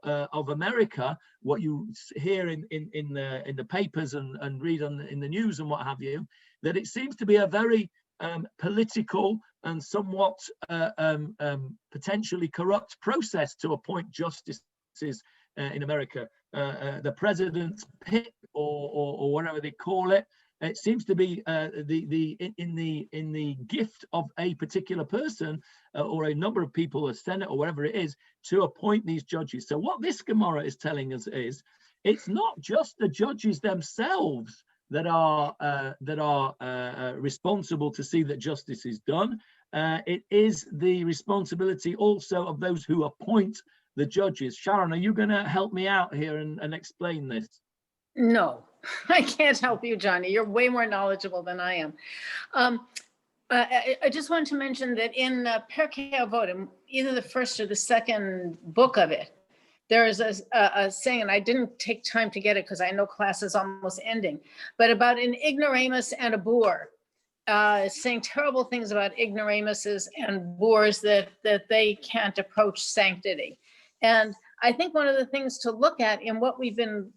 America, what you hear in the papers and read in the news and what have you, that it seems to be a very political and somewhat potentially corrupt process to appoint justices in America. The president's pick, or whatever they call it, it seems to be in the gift of a particular person or a number of people, a Senate or whatever it is, to appoint these judges. So what this Gemarah is telling us is, it's not just the judges themselves that are responsible to see that justice is done. It is the responsibility also of those who appoint the judges. Sharon, are you going to help me out here and explain this? No, I can't help you, Johnny. You're way more knowledgeable than I am. I just wanted to mention that in Pirkei Avot, either the first or the second book of it, there is a saying, and I didn't take time to get it because I know class is almost ending, but about an ignoramus and a boor, saying terrible things about ignoramuses and boors, that they can't approach sanctity. And I think one of the things to look at in what we've been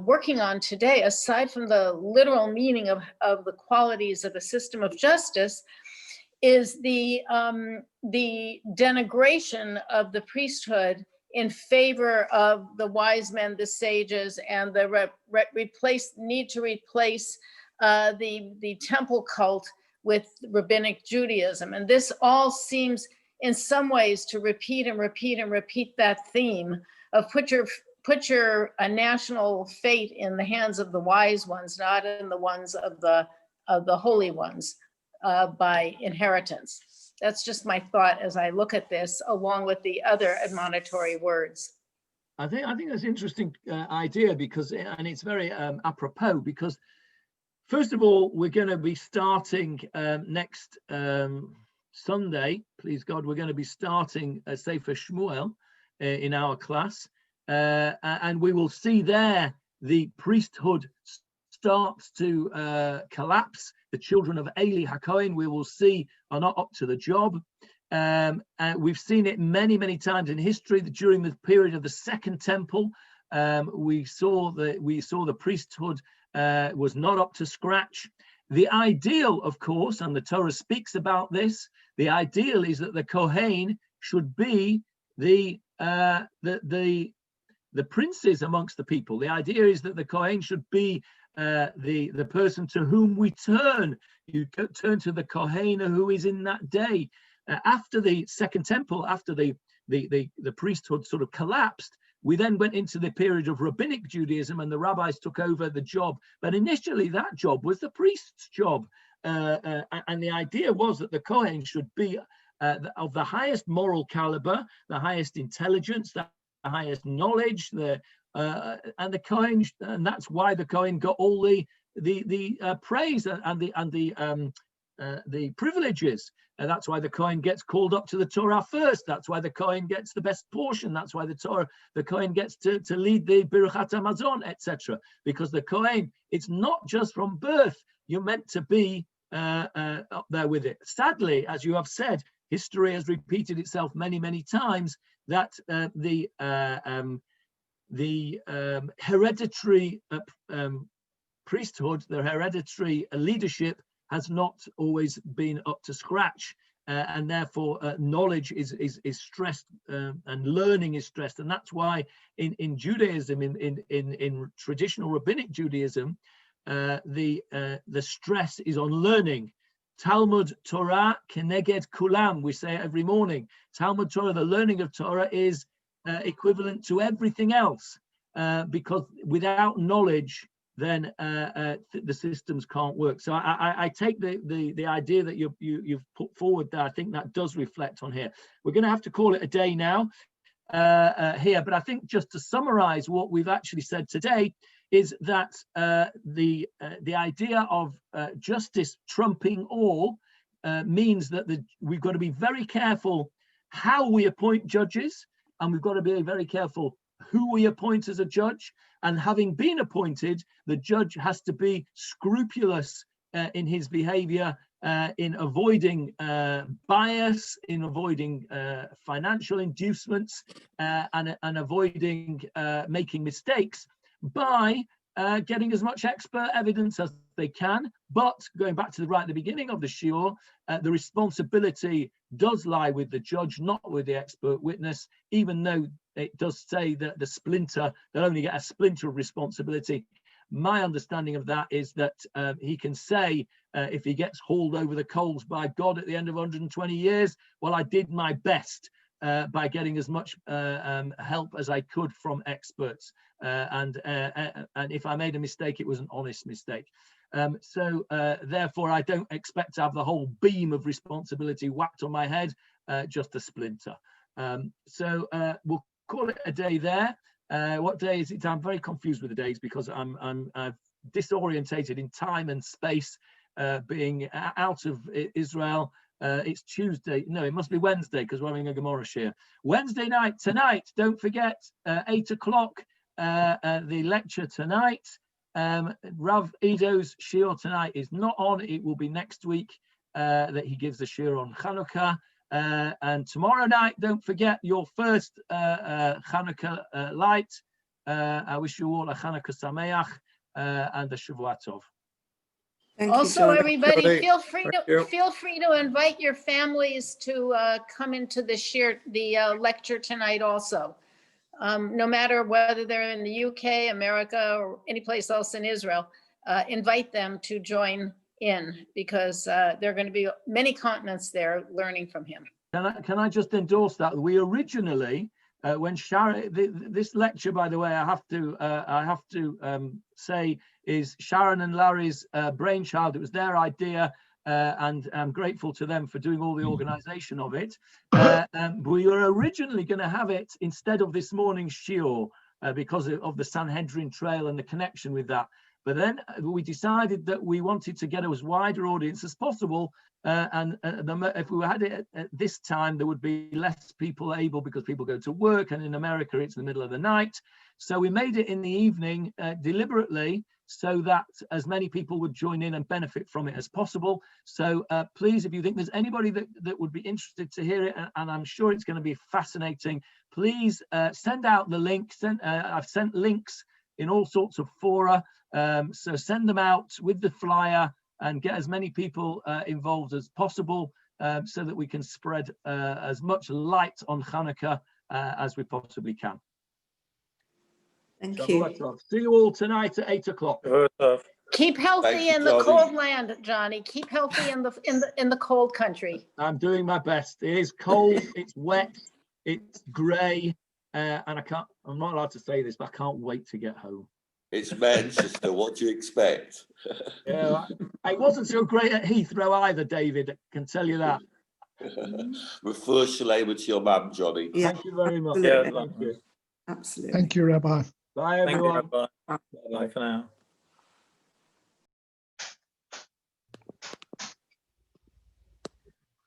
working on today, aside from the literal meaning of the qualities of a system of justice, is the denigration of the priesthood in favor of the wise men, the sages, and the need to replace the temple cult with rabbinic Judaism. And this all seems in some ways to repeat and repeat and repeat that theme of put your national fate in the hands of the wise ones, not in the ones of the holy ones by inheritance. That's just my thought as I look at this, along with the other admonitory words. I think that's an interesting idea, because, and it's very apropos, because first of all, we're going to be starting next Sunday, please God, we're going to be starting Sefer Shmuel in our class, and we will see there the priesthood starts to collapse. The children of Eli HaKohen, we will see, are not up to the job. We've seen it many, many times in history. During the period of the Second Temple, we saw the priesthood was not up to scratch. The ideal, of course, and the Torah speaks about this, the ideal is that the Kohen should be the princes amongst the people. The idea is that the Kohen should be the person to whom we turn. You turn to the Kohen who is in that day. After the Second Temple, after the priesthood sort of collapsed, we then went into the period of rabbinic Judaism, and the rabbis took over the job. But initially, that job was the priest's job, and the idea was that the Kohen should be of the highest moral caliber, the highest intelligence, the highest knowledge, and the Kohen, and that's why the Kohen got all the praise and the privileges. And that's why the Kohen gets called up to the Torah first. That's why the Kohen gets the best portion. That's why the Kohen gets to lead the Birchat HaMazon, etc. Because the Kohen, it's not just from birth. You're meant to be up there with it. Sadly, as you have said, history has repeated itself many, many times, that the hereditary priesthood, the hereditary leadership, has not always been up to scratch, and therefore knowledge is stressed and learning is stressed, and that's why in Judaism, in traditional rabbinic Judaism, the stress is on learning. Talmud Torah keneged kulam, we say it every morning. Talmud Torah, the learning of Torah, is equivalent to everything else, because without knowledge, then the systems can't work. So I take the idea that you've put forward there. I think that does reflect on here. We're going to have to call it a day now here, but I think just to summarize what we've actually said today is that the idea of justice trumping all means that we've got to be very careful how we appoint judges, and we've got to be very careful who we appoint as a judge. And having been appointed, the judge has to be scrupulous in his behavior, in avoiding bias, in avoiding financial inducements, and avoiding making mistakes by getting as much expert evidence as they can. But going back to the right at the beginning of the shiur, the responsibility does lie with the judge, not with the expert witness, even though it does say that the splinter, they'll only get a splinter of responsibility. My understanding of that is that he can say, if he gets hauled over the coals by God at the end of 120 years, well, I did my best by getting as much help as I could from experts. And if I made a mistake, it was an honest mistake. Therefore, I don't expect to have the whole beam of responsibility whacked on my head, just a splinter. We'll call it a day there. What day is it? I'm very confused with the days because I'm disorientated in time and space, being out of Israel. It's Tuesday. No, it must be Wednesday because we're having a Gemarah shiur. Wednesday night, tonight, don't forget, 8 o'clock, the lecture tonight. Rav Ido's shiur tonight is not on. It will be next week that he gives the shiur on Chanukah. And tomorrow night, don't forget your first Chanukah light. I wish you all a Chanukah Sameach and a Shavua Tov. Also, everybody, Johnny. feel free Thank you. to invite your families to come into the lecture tonight also. No matter whether they're in the UK, America, or any place else in Israel, invite them to join in because there are going to be many continents there learning from him. Can I just endorse that? We originally, when Sharon, this lecture, by the way, I have to say, is Sharon and Larry's brainchild. It was their idea, and I'm grateful to them for doing all the organization of it. We were originally going to have it instead of this morning's shiur because of the Sanhedrin trail and the connection with that. But then we decided that we wanted to get as wider audience as possible. If we had it at this time, there would be less people able because people go to work, and in America, it's the middle of the night. So we made it in the evening deliberately so that as many people would join in and benefit from it as possible. So please, if you think there's anybody that would be interested to hear it, and I'm sure it's going to be fascinating, please send out the link. I've sent links in all sorts of fora. So send them out with the flyer and get as many people involved as possible so that we can spread as much light on Hanukkah as we possibly can. Thank you. See you all tonight at 8 o'clock. Keep healthy in the cold land, Johnny. Keep healthy in the cold country. I'm doing my best. It is cold, it's wet, it's grey, and I'm not allowed to say this, but I can't wait to get home. It's Manchester. What do you expect? Yeah, I wasn't so great at Heathrow either, David. I can tell you that. Refer Shalema to your mum, Johnny. Yeah, Thank you very much. absolutely. Thank you. Absolutely. Thank you, Rabbi. Bye, everyone. Bye for now.